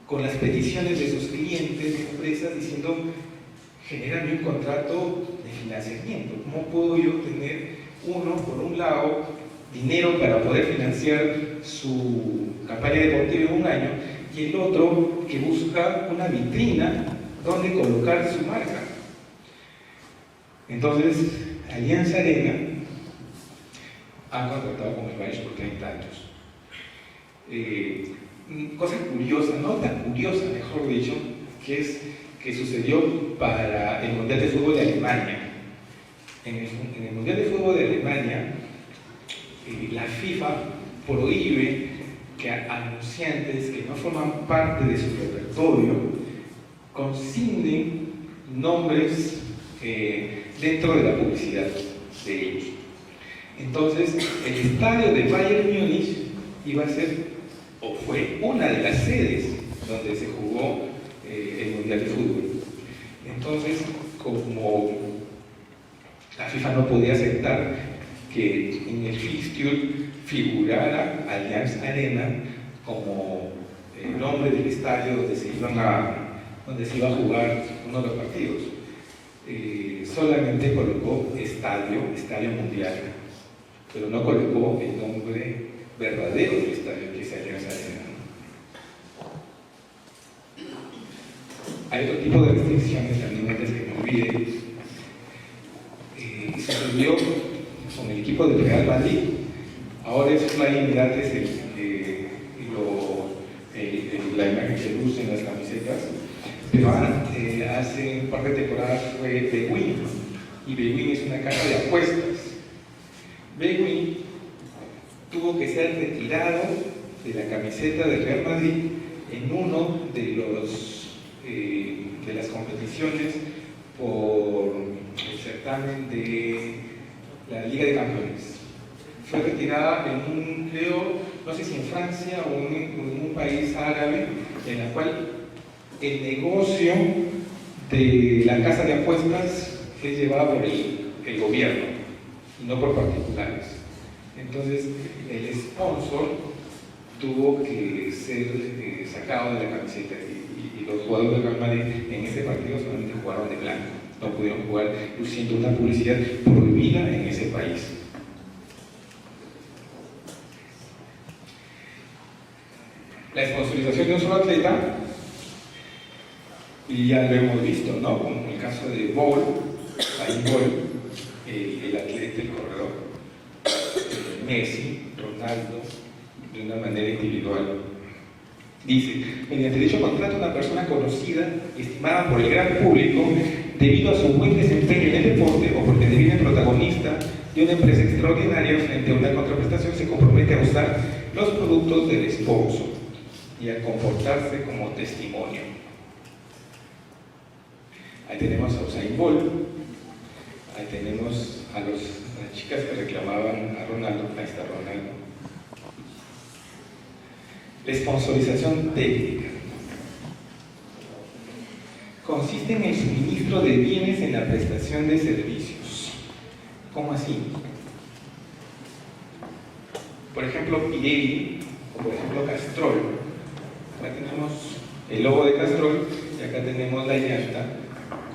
con las peticiones de sus clientes, de empresas, diciendo: genérame un contrato de financiamiento. ¿Cómo puedo yo tener uno, por un lado, dinero para poder financiar su campaña deportiva en un año, y el otro que busca una vitrina donde colocar su marca? Entonces, Alianza Arena ha contratado con el Bayern por 30 años. Cosa curiosa, no tan curiosa, mejor dicho, que sucedió para el Mundial de Fútbol de Alemania. En el Mundial de Fútbol de Alemania, la FIFA prohíbe que anunciantes que no forman parte de su repertorio consignen nombres dentro de la publicidad de ellos. Entonces, el estadio de Bayern Múnich iba a ser, o fue, una de las sedes donde se jugó el Mundial de Fútbol. Entonces, como la FIFA no podía aceptar que en el fixture figurara Allianz Arena como el nombre del estadio donde se iba a jugar uno de los partidos, solamente colocó Estadio Mundial, pero no colocó el nombre verdadero del estadio, que es Allianz Arena. Hay otro tipo de restricciones también antes que hemos visto. Fidel, se reunió con el equipo del Real Madrid. Ahora es Flying Emirates la imagen que lucen las camisetas, pero hace un par de temporadas fue Bwin, y Bwin es una casa de apuestas. Bwin tuvo que ser retirado de la camiseta del Real Madrid en uno de las competiciones por el certamen de la Liga de Campeones. Fue retirada en un, creo, no sé si en Francia o en un país árabe, en la cual el negocio de la casa de apuestas es llevado por el gobierno y no por particulares. Entonces, el sponsor tuvo que ser sacado de la camiseta y los jugadores del Real Madrid en ese partido solamente jugaron de blanco, no pudieron jugar luciendo una publicidad prohibida en ese país. La sponsorización de un solo atleta, y ya lo hemos visto, ¿no? Como el caso de Usain Bolt, el atleta, el corredor, Messi, Ronaldo, de una manera individual. Dice, mediante dicho contrato, una persona conocida y estimada por el gran público debido a su buen desempeño en el deporte o porque deviene protagonista de una empresa extraordinaria frente a una contraprestación, se compromete a usar los productos del sponsor y a comportarse como testimonio. Ahí tenemos a Usain Bolt, ahí tenemos a las chicas que reclamaban a Ronaldo, ahí está Ronaldo. La sponsorización técnica consiste en el suministro de bienes en la prestación de servicios. ¿Cómo así? Por ejemplo, Pirelli o por ejemplo Castrol. Acá tenemos el logo de Castrol y acá tenemos la llanta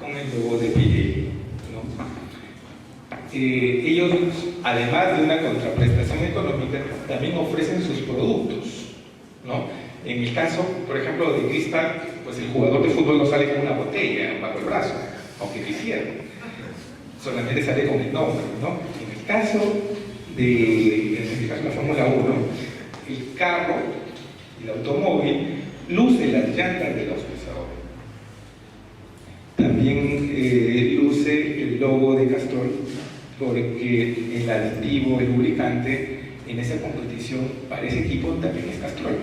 con el logo de Pirelli, ¿no? Ellos, además de una contraprestación económica, también ofrecen sus productos, ¿no? En el caso, por ejemplo, de Cristal, pues el jugador de fútbol no sale con una botella bajo el brazo, aunque quisiera, solamente sale con el nombre, ¿no? En el caso de la Fórmula 1, el carro, el automóvil, luce las llantas del auspiciador. También luce el logo de Castrol, porque el aditivo, el lubricante, en esa competición para ese equipo también es Castrol.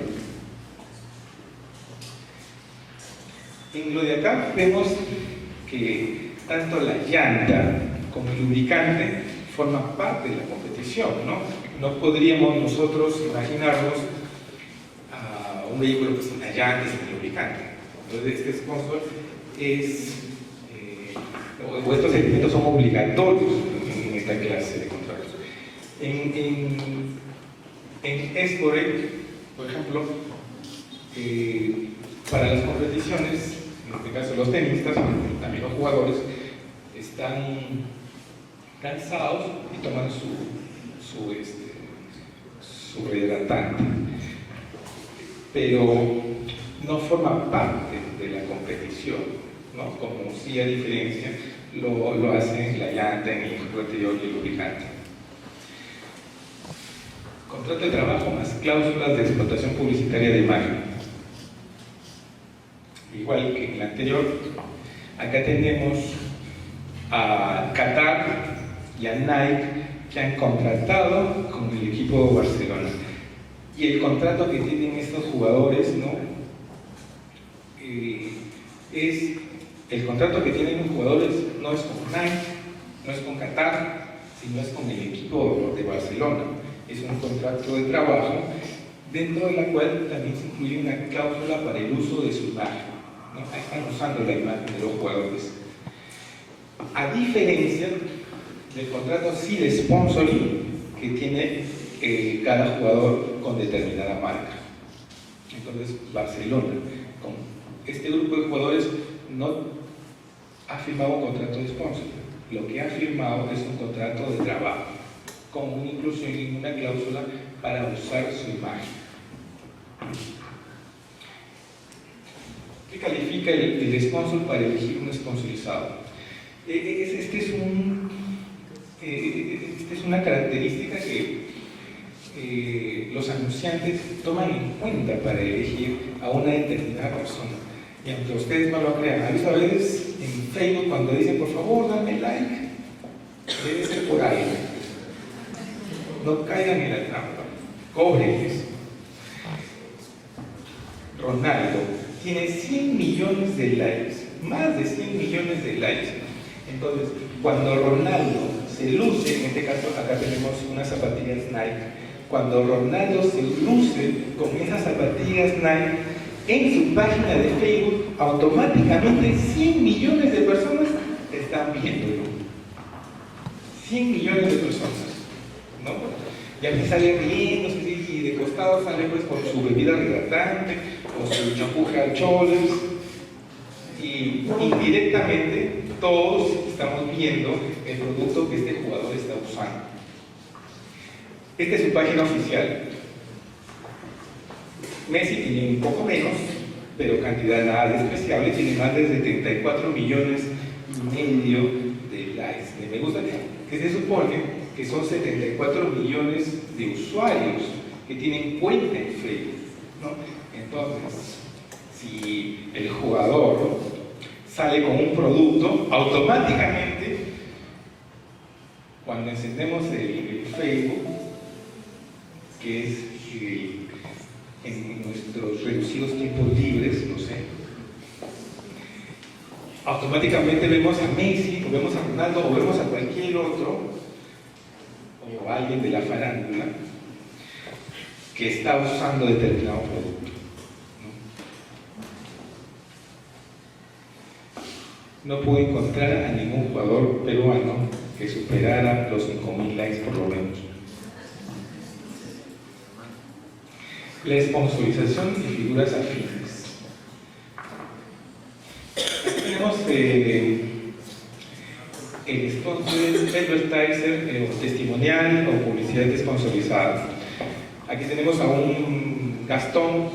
En lo de acá vemos que tanto la llanta como el lubricante forman parte de la competición, ¿no? No podríamos nosotros imaginarnos a un vehículo que sin una llanta y sin lubricante. Entonces este sponsor o estos elementos son obligatorios en esta clase de contratos. En Escore, por ejemplo, para las competiciones, en este caso los tenistas, también los jugadores, están cansados y toman su rehidratante, pero no forma parte de la competición, ¿no? Como si a diferencia lo hacen la llanta, en el interior y el lubricante. Contrato de trabajo más cláusulas de explotación publicitaria de imagen. Igual que en el anterior, acá tenemos a Qatar y a Nike que han contratado con el equipo de Barcelona. Y el contrato que tienen estos jugadores, ¿no? El contrato que tienen los jugadores no es con Nike, no es con Qatar, sino es con el equipo de Barcelona. Es un contrato de trabajo dentro de la cual también se incluye una cláusula para el uso de su imagen, ¿no? Ahí están usando la imagen de los jugadores. A diferencia del contrato sí de sponsoring que tiene cada jugador con determinada marca. Entonces, Barcelona, con este grupo de jugadores, no ha firmado un contrato de sponsoring. Lo que ha firmado es un contrato de trabajo, con una inclusión y una cláusula para usar su imagen. ¿Qué califica el sponsor para elegir un sponsorizado? Esta es una característica que los anunciantes toman en cuenta para elegir a una determinada persona. Y aunque ustedes no lo crean, a veces en Facebook cuando dicen por favor dame like, debe ser por ahí. No caigan en la trampa, cóbrenles. Ronaldo tiene 100 millones de likes, más de 100 millones de likes. Entonces, cuando Ronaldo se luce, en este caso acá tenemos unas zapatillas Nike, cuando Ronaldo se luce con esas zapatillas Nike en su página de Facebook, automáticamente 100 millones de personas están viéndolo. 100 millones de personas, ¿no? Y a mí sale riendo, y de costado sale pues con su bebida hidratante, con su champú Choles, y indirectamente todos estamos viendo el producto que este jugador está usando. Esta es su página oficial. Messi tiene un poco menos, pero cantidad nada despreciable, tiene más de 74 millones y medio de likes. Me gusta que se supone que son 74 millones de usuarios que tienen cuenta en Facebook, ¿no? Entonces, si el jugador sale con un producto, automáticamente, cuando encendemos el Facebook, que es en nuestros reducidos tiempos libres, no sé, automáticamente vemos a Messi, o vemos a Ronaldo, o vemos a cualquier otro, o a alguien de la farándula, que está usando determinado producto. No pude encontrar a ningún jugador peruano que superara los 5.000 likes por lo menos. La sponsorización de figuras afines. Aquí tenemos el sponsor, advertiser, testimonial o publicidad sponsorizada. Aquí tenemos a un Gastón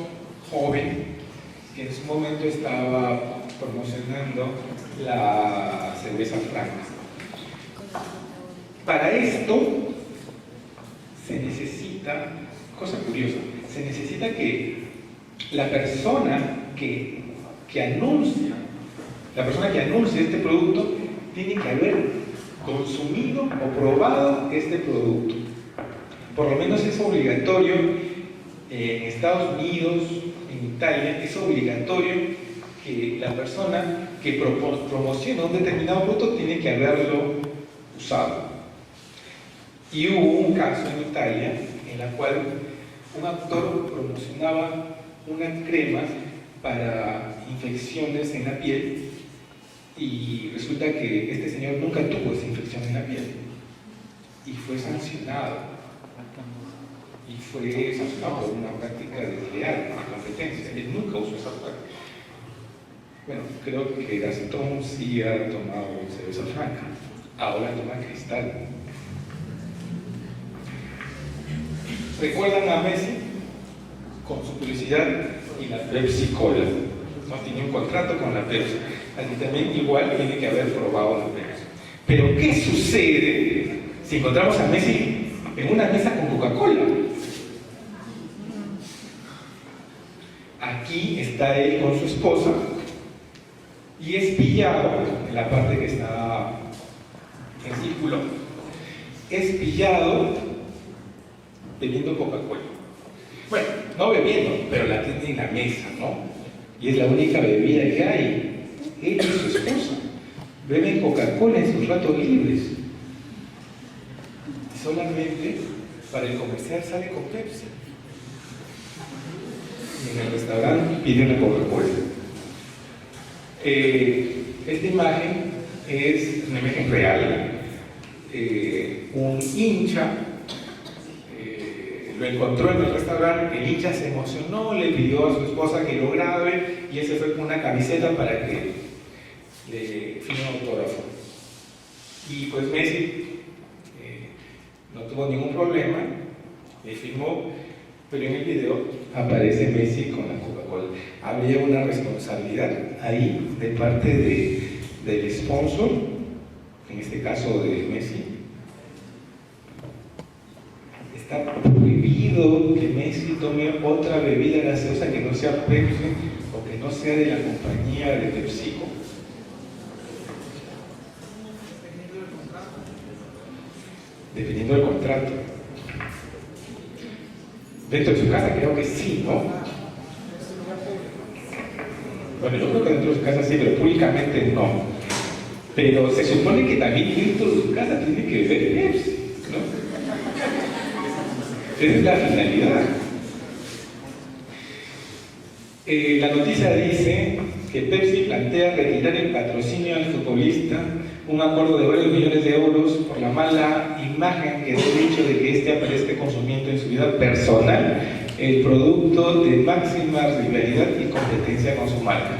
joven que en su momento estaba promocionando la cerveza franca. Para esto se necesita, cosa curiosa, se necesita que la persona que anuncia este producto tiene que haber consumido o probado este producto. Por lo menos es obligatorio en Estados Unidos, en Italia, es obligatorio que la persona que promociona un determinado producto tiene que haberlo usado. Y hubo un caso en Italia en la cual un actor promocionaba una crema para infecciones en la piel y resulta que este señor nunca tuvo esa infección en la piel y fue sancionado por una práctica desleal, una competencia. Él nunca usó esa práctica. Bueno, creo que Gastón sí ha tomado cerveza franca, ahora toma Cristal. ¿Recuerdan a Messi con su publicidad y la Pepsi Cola? No tiene un contrato con la Pepsi. Así también igual tiene que haber probado la Pepsi. Pero ¿qué sucede si encontramos a Messi en una mesa con Coca-Cola? Aquí está él con su esposa y es pillado en la parte que está en círculo, es pillado bebiendo Coca-Cola. Bueno, no bebiendo, pero la tiene en la mesa, ¿no? Y es la única bebida que hay. Él y su esposa beben Coca-Cola en sus ratos libres. Y solamente para el comercial sale con Pepsi. Y en el restaurante piden la Coca-Cola. Esta imagen es una imagen real. Un hincha lo encontró en el restaurante, el hincha se emocionó, le pidió a su esposa que lo grabe y ese fue con una camiseta para que le firme un autógrafo. Y pues Messi no tuvo ningún problema, le firmó, pero en el video aparece Messi con la Coca-Cola. Había una responsabilidad ahí de parte del sponsor en este caso de Messi, está prohibido que Messi tome otra bebida gaseosa que no sea Pepsi o que no sea de la compañía de PepsiCo. Dependiendo del contrato. Dentro de su casa creo que sí, ¿no? Bueno, yo creo que dentro de su casa sí, pero públicamente no. Pero se supone que también dentro de su casa tiene que beber Pepsi, ¿no? Esa es la finalidad. La noticia dice que Pepsi plantea retirar el patrocinio al futbolista, un acuerdo de varios millones de euros por la mala imagen que he dicho de que este aparezca consumiendo en su vida personal el producto de máxima rivalidad y competencia con su marca.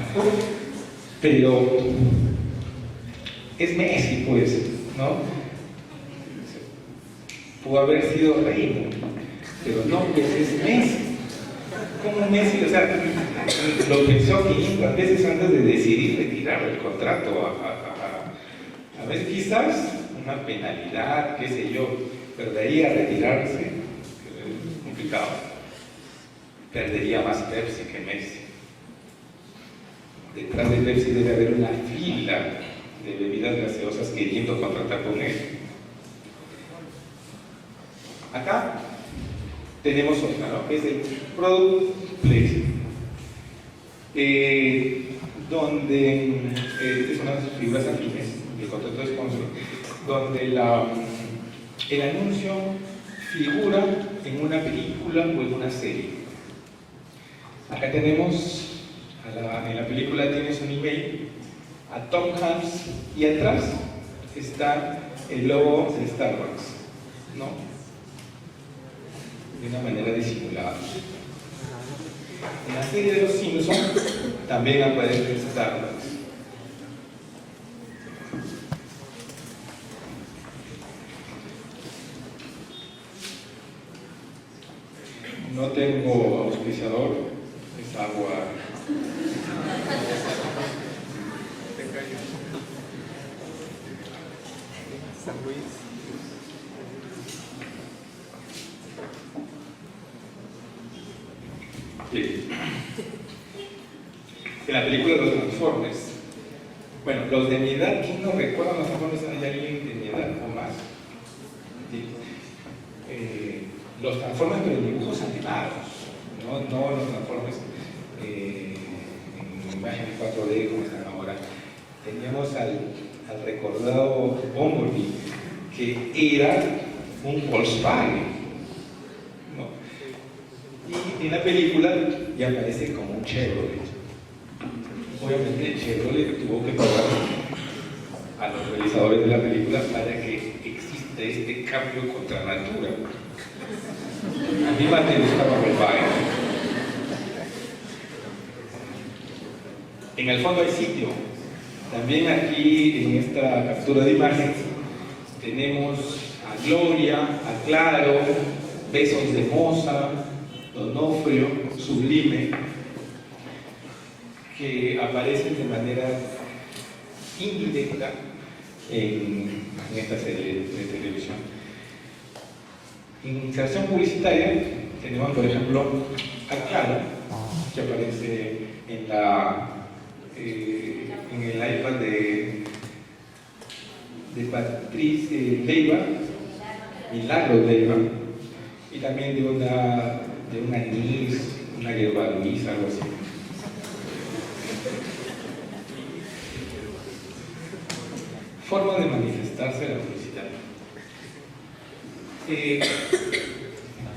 Pero es Messi, pues, ¿no? Pudo haber sido rey, pero no, pues es Messi. ¿Cómo Messi? O sea, lo pensó 500 veces antes de decidir retirar el contrato. A ver, quizás una penalidad, qué sé yo, pero de ahí a retirarse, es complicado. Perdería más Pepsi que Messi. Detrás de Pepsi debe haber una fila de bebidas gaseosas queriendo contratar con él. Acá tenemos otra, ¿no? Que es el Product Placement, donde es una de sus figuras afines del contrato de sponsor, donde el anuncio figura en una película o en una serie. Acá tenemos, en la película tienes un email a Tom Hanks y atrás está el logo de Starbucks, ¿no? De una manera disimulada. En la serie de Los Simpsons también aparece Starbucks. No tengo auspiciador, es agua. San Luis. Sí. En la película de los Transformers, bueno, los de mi edad, ¿quién no recuerda los Transformers? ¿Hay alguien de mi edad o más? Sí. Los Transformers, pero en dibujos animados, no los Transformers en imágenes 4D como están ahora. Teníamos al recordado Bumblebee, que era un Volkswagen. Y en la película ya aparece como un Chevrolet. Obviamente Chevrolet tuvo que pagar a los realizadores de la película para que exista este cambio contra natura. A mí más me gustaba Volkswagen. En el fondo hay sitio. También aquí en esta captura de imagen tenemos a Gloria, a Claro, Besos de Moza, Donofrio, Sublime, que aparecen de manera indirecta en esta serie de televisión. En inserción publicitaria tenemos, por ejemplo, a Claro, que aparece en el iPad de Patricia Leiva, Milagros Leiva, y también de un anís, una hierba Luis, algo así. Forma de manifestarse la publicidad.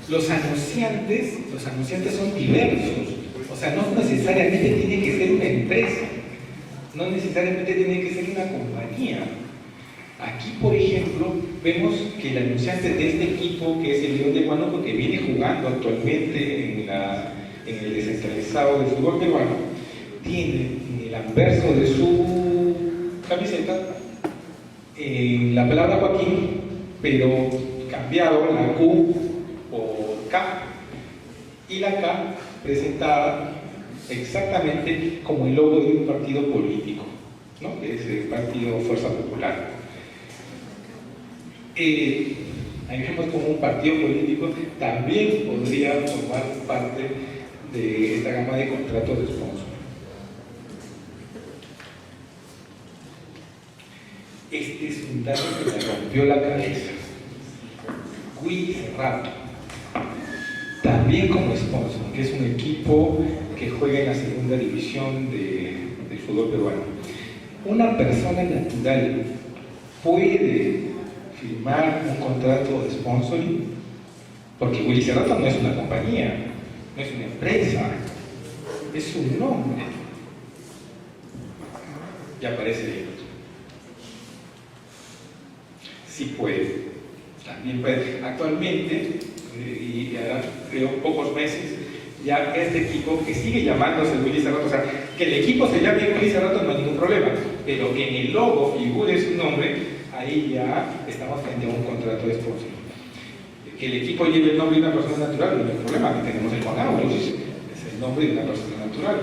Los anunciantes son diversos, o sea, no necesariamente tiene que ser una empresa, no necesariamente tiene que ser una compañía. Aquí, por ejemplo, vemos que el anunciante de este equipo, que es el León de Huánuco, que viene jugando actualmente en el descentralizado del fútbol peruano, tiene en el anverso de su camiseta la palabra Joaquín, pero cambiado la Q por K, y la K presentada exactamente como el logo de un partido político, ¿no? Que es el Partido Fuerza Popular. Ahí vemos como un partido político también podría formar parte de esta gama de contratos de sponsor. Este es un dato que me rompió la cabeza. Willy Cerrato, también como sponsor, que es un equipo que juega en la segunda división del fútbol peruano. Una persona natural puede firmar un contrato de sponsoring, porque Willy Cerrato no es una compañía, no es una empresa, es un nombre. Ya aparece ahí. Sí puede, también puede. Actualmente, y ya creo pocos meses, ya este equipo que sigue llamándose Willy Cerrato, o sea, que el equipo se llame Willy Cerrato no hay ningún problema, pero que en el logo figure su nombre, ahí ya estamos frente a un contrato de sponsor. Que el equipo lleve el nombre de una persona natural no hay ningún problema, que tenemos el CONAUS, es el nombre de una persona natural,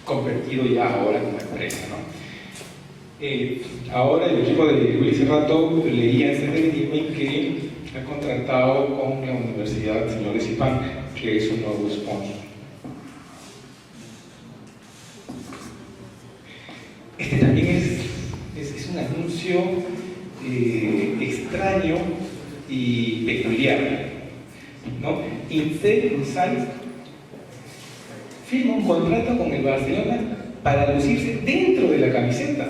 convertido ya ahora como empresa, ¿no? Ahora el equipo de Willy Cerrato leía en CDDM que ha contratado con la Universidad Señor Cipán, que es un nuevo sponsor. Este también es un anuncio extraño y peculiar, ¿no? Insal firma un contrato con el Barcelona para lucirse dentro de la camiseta.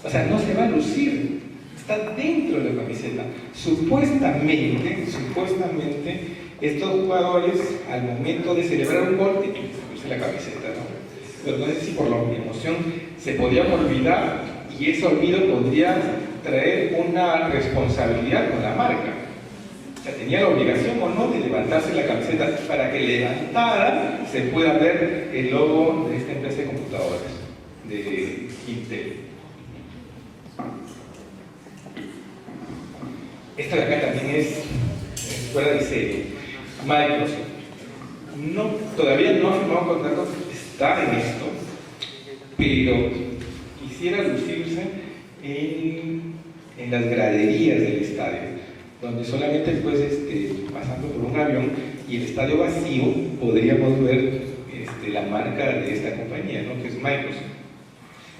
O sea, no se va a lucir, está dentro de la camiseta. Supuestamente, estos jugadores, al momento de celebrar un gol, tienen que ponerse la camiseta, ¿no? Pero no sé si por la emoción se podían olvidar, y ese olvido podría traer una responsabilidad con la marca. O sea, tenía la obligación o no de levantarse la camiseta para que levantara se pueda ver el logo de esta empresa de computadoras, de Intel. Esto de acá también es fuera de serie. Microsoft todavía no ha firmado un contrato, está en esto, pero quisiera lucirse en las graderías del estadio, donde solamente pasando por un avión y el estadio vacío podríamos ver la marca de esta compañía, ¿no? Que es Microsoft.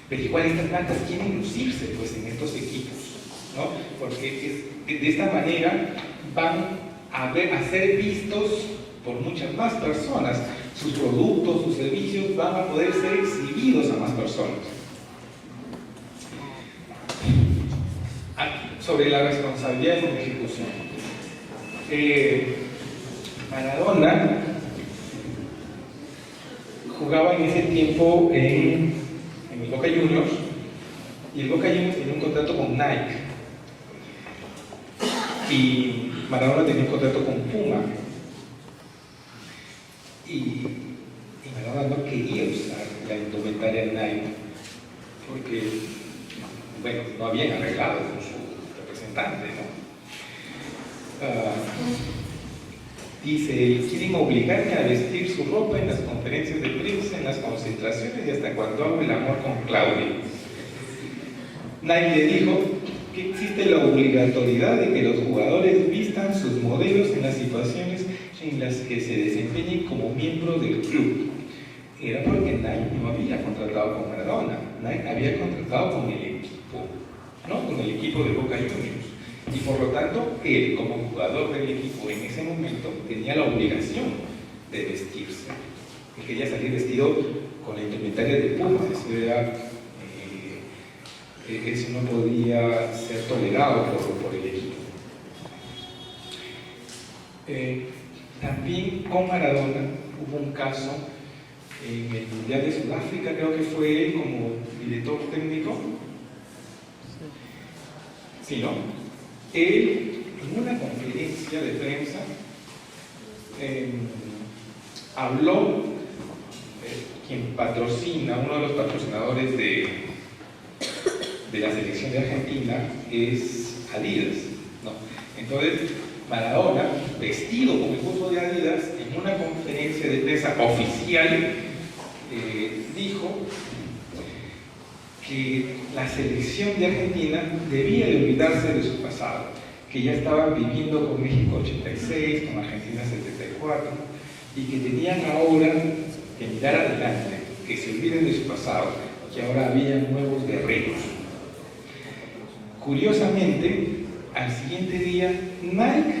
Pero igual estas marcas quieren lucirse pues en estos equipos, ¿no? Porque de esta manera van a ser vistos por muchas más personas. Sus productos, sus servicios van a poder ser exhibidos a más personas. Aquí, sobre la responsabilidad de la ejecución. Maradona jugaba en ese tiempo en el Boca Juniors, y el Boca Juniors tenía un contrato con Nike, y Maradona tenía un contrato con Puma, y Maradona no quería usar la indumentaria Nike porque, bueno, no habían arreglado con su representante, ¿no? Dice, quieren obligarme a vestir su ropa en las conferencias de prensa, en las concentraciones y hasta cuando hago el amor con Claudia. Nike le dijo que existe la obligatoriedad de que los jugadores vistan sus modelos en las situaciones en las que se desempeñen como miembros del club. Era porque Nike no había contratado con Maradona, Nike había contratado con el equipo, ¿no? Con el equipo de Boca Juniors. Y por lo tanto, él como jugador del equipo en ese momento tenía la obligación de vestirse. Él quería salir vestido con la indumentaria de Puma, eso no podía ser tolerado por el equipo. También con Maradona hubo un caso en el Mundial de Sudáfrica, creo que fue él como director técnico. Sí, ¿no? Él, en una conferencia de prensa, habló, quien patrocina, uno de los patrocinadores de la selección de Argentina es Adidas, ¿no? Entonces, Maradona, vestido con el buzo de Adidas, en una conferencia de prensa oficial, dijo que la selección de Argentina debía de olvidarse de su pasado, que ya estaban viviendo con México 86, con Argentina 74, y que tenían ahora que mirar adelante, que se olviden de su pasado, que ahora había nuevos guerreros. Curiosamente, al siguiente día, Nike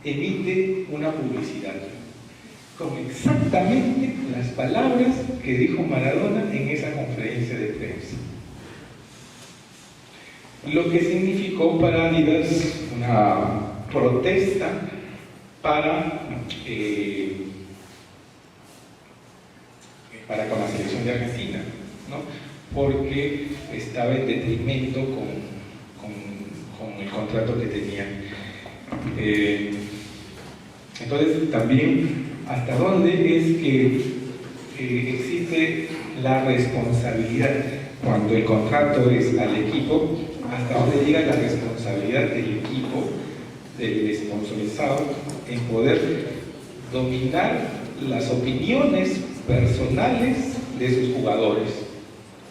emite una publicidad con exactamente las palabras que dijo Maradona en esa conferencia de prensa. Lo que significó para Adidas una protesta para con la selección de Argentina, ¿no? Porque estaba en detrimento con el contrato que tenían. Entonces, también, ¿hasta dónde es que existe la responsabilidad cuando el contrato es al equipo? ¿Hasta dónde llega la responsabilidad del equipo, del sponsorizado, en poder dominar las opiniones personales de sus jugadores,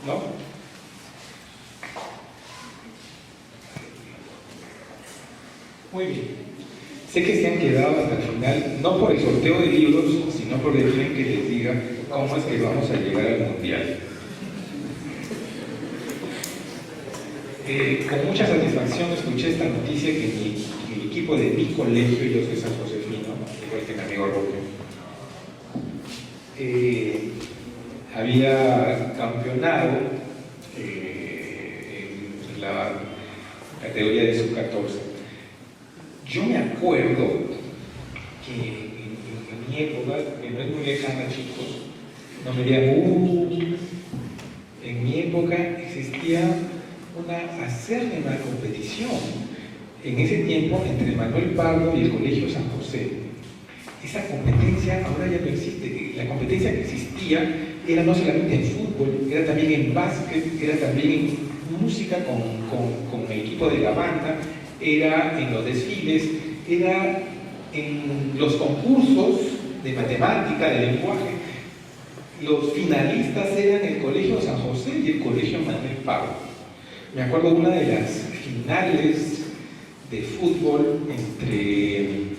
¿no? Muy bien. Sé que se han quedado hasta el final, no por el sorteo de libros, sino por el fin que les diga cómo es que vamos a llegar al Mundial. Con mucha satisfacción escuché esta noticia que el equipo de mi colegio, yo soy San Josefino, igual que mi amigo Rubio, había campeonado en la categoría de sub-14. Yo me acuerdo que en mi época, que no es muy lejana, chicos, no me digan, en mi época existía una acérrima competición en ese tiempo entre Manuel Pardo y el Colegio San José. Esa competencia ahora ya no existe. La competencia que existía era no solamente en fútbol, era también en básquet, era también en música con el equipo de la banda, era en los desfiles, era en los concursos de matemática, de lenguaje. Los finalistas eran el Colegio San José y el Colegio Manuel Pardo. Me acuerdo de una de las finales de fútbol entre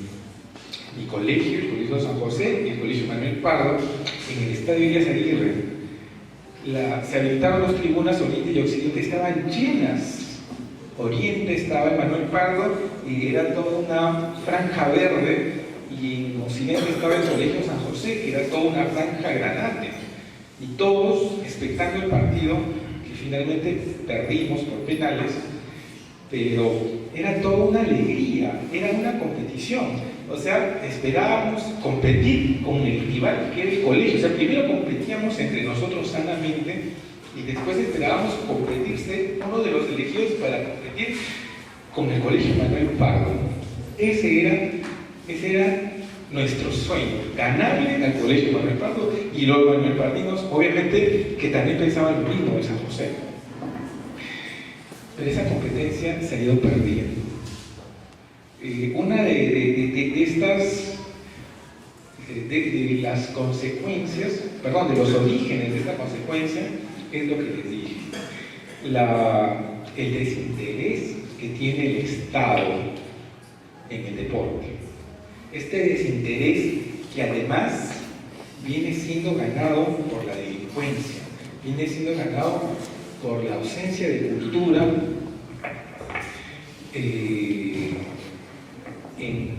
mi colegio, el Colegio San José y el Colegio Manuel Pardo, en el Estadio Elías Aguirre. Se habilitaron las tribunas Oriente y Occidente, estaban llenas. Oriente estaba en Manuel Pardo y era toda una franja verde, y en Occidente estaba el Colegio San José, que era toda una franja granate, y todos expectando el partido, que finalmente perdimos por penales, pero era toda una alegría, era una competición. O sea, esperábamos competir con el rival, que era el colegio. O sea, primero competíamos entre nosotros sanamente, y después esperábamos competirse uno de los elegidos para competir con el Colegio Manuel Pardo. Ese era nuestro sueño, ganarle al Colegio Manuel Pardo y los Manuel Pardinos, obviamente, que también pensaban lo mismo de San José. Pero esa competencia se ha ido perdiendo. Una de las consecuencias, perdón, de los orígenes de esta consecuencia, es lo que les dije, el desinterés que tiene el Estado en el deporte. Este desinterés que además viene siendo ganado por la delincuencia, viene siendo ganado por la ausencia de cultura en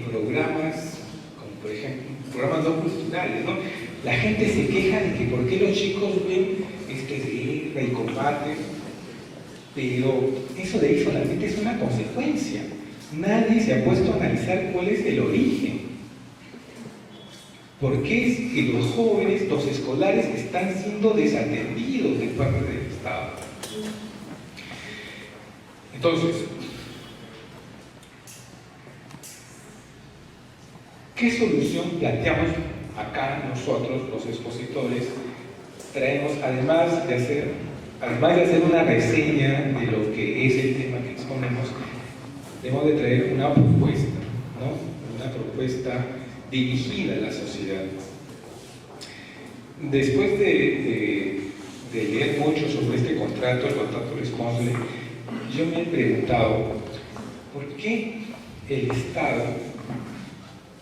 programas, como por ejemplo, programas no culturales, ¿no? La gente se queja de que por qué los chicos ven guerra y combate, pero eso de ahí solamente es una consecuencia. Nadie se ha puesto a analizar cuál es el origen. ¿Por qué es que los jóvenes, los escolares, están siendo desatendidos de parte del Estado? Entonces, ¿qué solución planteamos acá nosotros, los expositores? Traemos, además de hacer una reseña de lo que es el tema que exponemos, debemos de traer una propuesta, ¿no? Una propuesta dirigida a la sociedad. Después de de leer mucho sobre este contrato, el contrato responsable, yo me he preguntado, ¿por qué el Estado,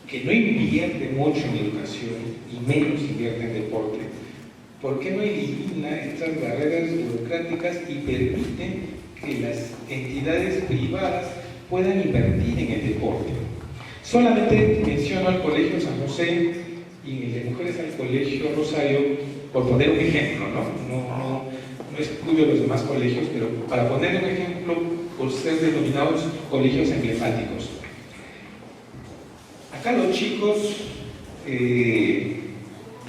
que no invierte mucho en educación y menos invierte en deporte, por qué no elimina estas barreras burocráticas y permite que las entidades privadas puedan invertir en el deporte? Solamente menciono al Colegio San José y en el de mujeres al Colegio Rosario, por poner un ejemplo, no excluyo los demás colegios, pero para poner un ejemplo, por ser denominados colegios emblemáticos. Acá los chicos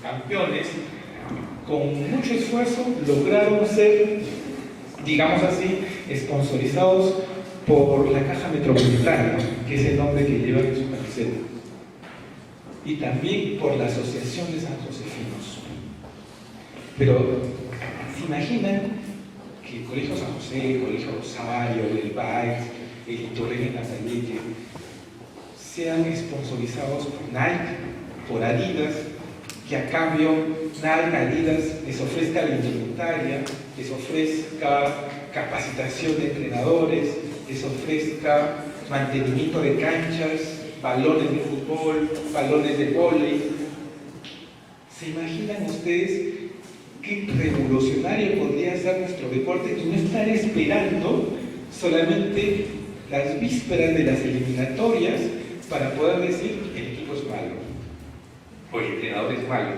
campeones, con mucho esfuerzo, lograron ser, digamos así, sponsorizados por la Caja Metropolitana, que es el nombre que llevan en su camiseta, y también por la Asociación de San Josefinos. Pero, ¿se imaginan que el Colegio San José, el Colegio Rosario, el BAES, el Iturralde en Nazayeque, sean sponsorizados por Nike, por Adidas, que a cambio Nike, Adidas les ofrezca la indumentaria, les ofrezca capacitación de entrenadores, les ofrezca mantenimiento de canchas, balones de fútbol, balones de vóley? ¿Se imaginan ustedes qué revolucionario podría ser nuestro deporte y no estar esperando solamente las vísperas de las eliminatorias para poder decir el equipo es malo o el entrenador es malo,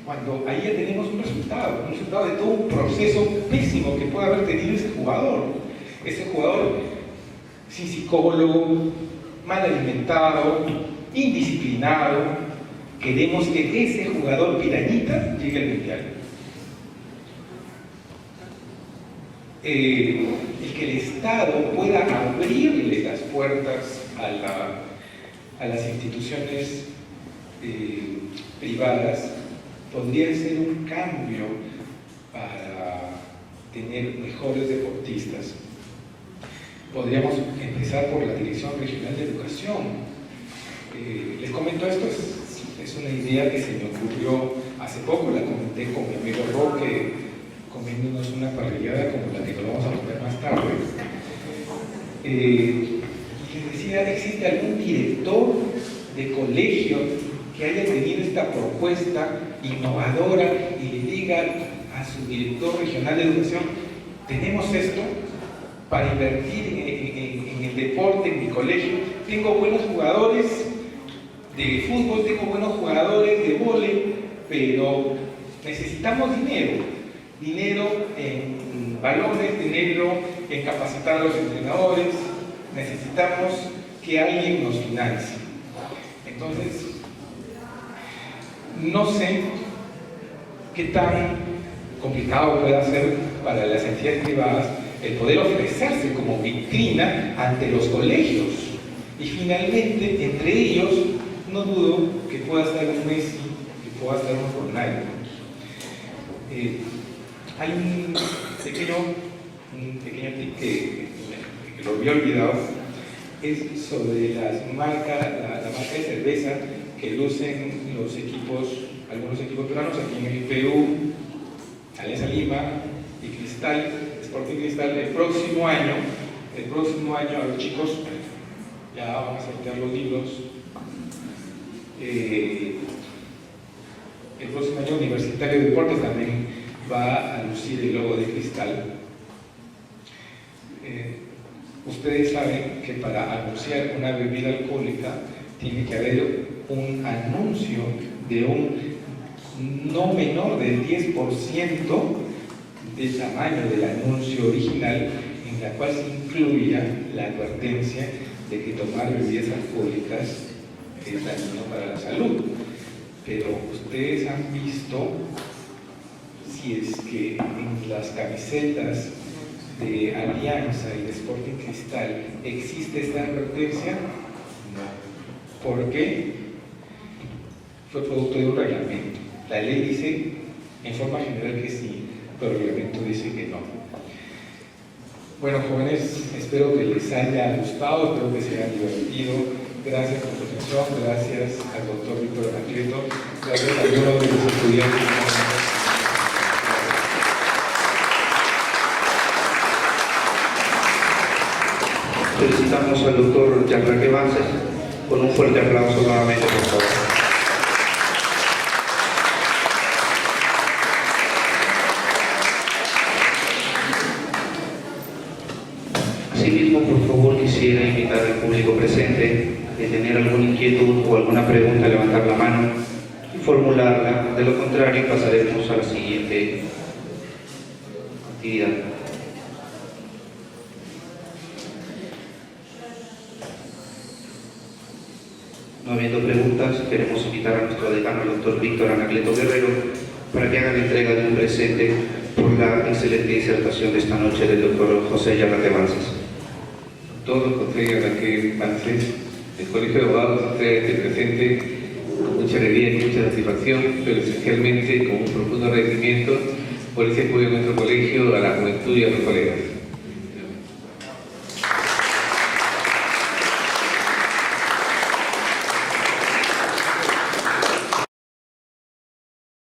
cuando ahí ya tenemos un resultado de todo un proceso pésimo que puede haber tenido ese jugador sin psicólogo, mal alimentado, indisciplinado? Queremos que ese jugador pirañita llegue al mundial. El que el Estado pueda abrirle las puertas a las instituciones privadas podría ser un cambio para tener mejores deportistas. Podríamos empezar por la Dirección Regional de Educación. Les comento esto, es una idea que se me ocurrió hace poco, la comenté con mi amigo Roque, comiéndonos una parrillada como la que nos vamos a comer más tarde. Y les decía, ¿existe algún director de colegio que haya tenido esta propuesta innovadora y le diga a su director regional de educación: tenemos esto para invertir en el deporte en mi colegio, tengo buenos jugadores de fútbol, tengo buenos jugadores de vóley, pero necesitamos dinero en balones, dinero en capacitar a los entrenadores, necesitamos que alguien nos financie? Entonces, no sé qué tan complicado puede ser para las entidades privadas el poder ofrecerse como vitrina ante los colegios. Y finalmente, entre ellos, no dudo que pueda estar un Messi, que pueda estar un Ronaldo. Hay un pequeño tip que lo había olvidado, es sobre la marca de cerveza que lucen algunos equipos peruanos, aquí en el Perú, Alianza Lima y Cristal, Sporting Cristal. El próximo año, a los chicos, ya vamos a sortear los libros. El próximo año Universitario de Deportes también va a lucir el logo de Cristal. Ustedes saben que para anunciar una bebida alcohólica tiene que haber un anuncio de un no menor del 10% del tamaño del anuncio original, en la cual se incluya la advertencia de que tomar bebidas alcohólicas es dañino para la salud. Pero ustedes han visto si es que en las camisetas de Alianza y de Sporting Cristal existe esta advertencia. No. ¿Por qué? Fue producto de un reglamento. La ley dice en forma general que sí, pero el reglamento dice que no. Bueno, jóvenes, espero que les haya gustado, espero que se hayan divertido. Gracias por su atención, gracias al doctor Víctor Anacleto, gracias a algunos de los estudiantes. invitamos al doctor Yarraque Vances con un fuerte aplauso nuevamente, por favor. Asimismo, por favor, quisiera invitar al público presente de tener alguna inquietud o alguna pregunta, levantar la mano y formularla. De lo contrario, pasaremos a la siguiente actividad. No habiendo preguntas, queremos invitar a nuestro decano, el doctor Víctor Anacleto Guerrero, para que haga la entrega de un presente por la excelente disertación de esta noche del doctor José Yarraque Vances. Doctor José Yarraque Vances, el Colegio de Abogados trae este presente con mucha alegría y mucha satisfacción, pero esencialmente con un profundo agradecimiento por ese apoyo de nuestro colegio a la juventud y a los colegas.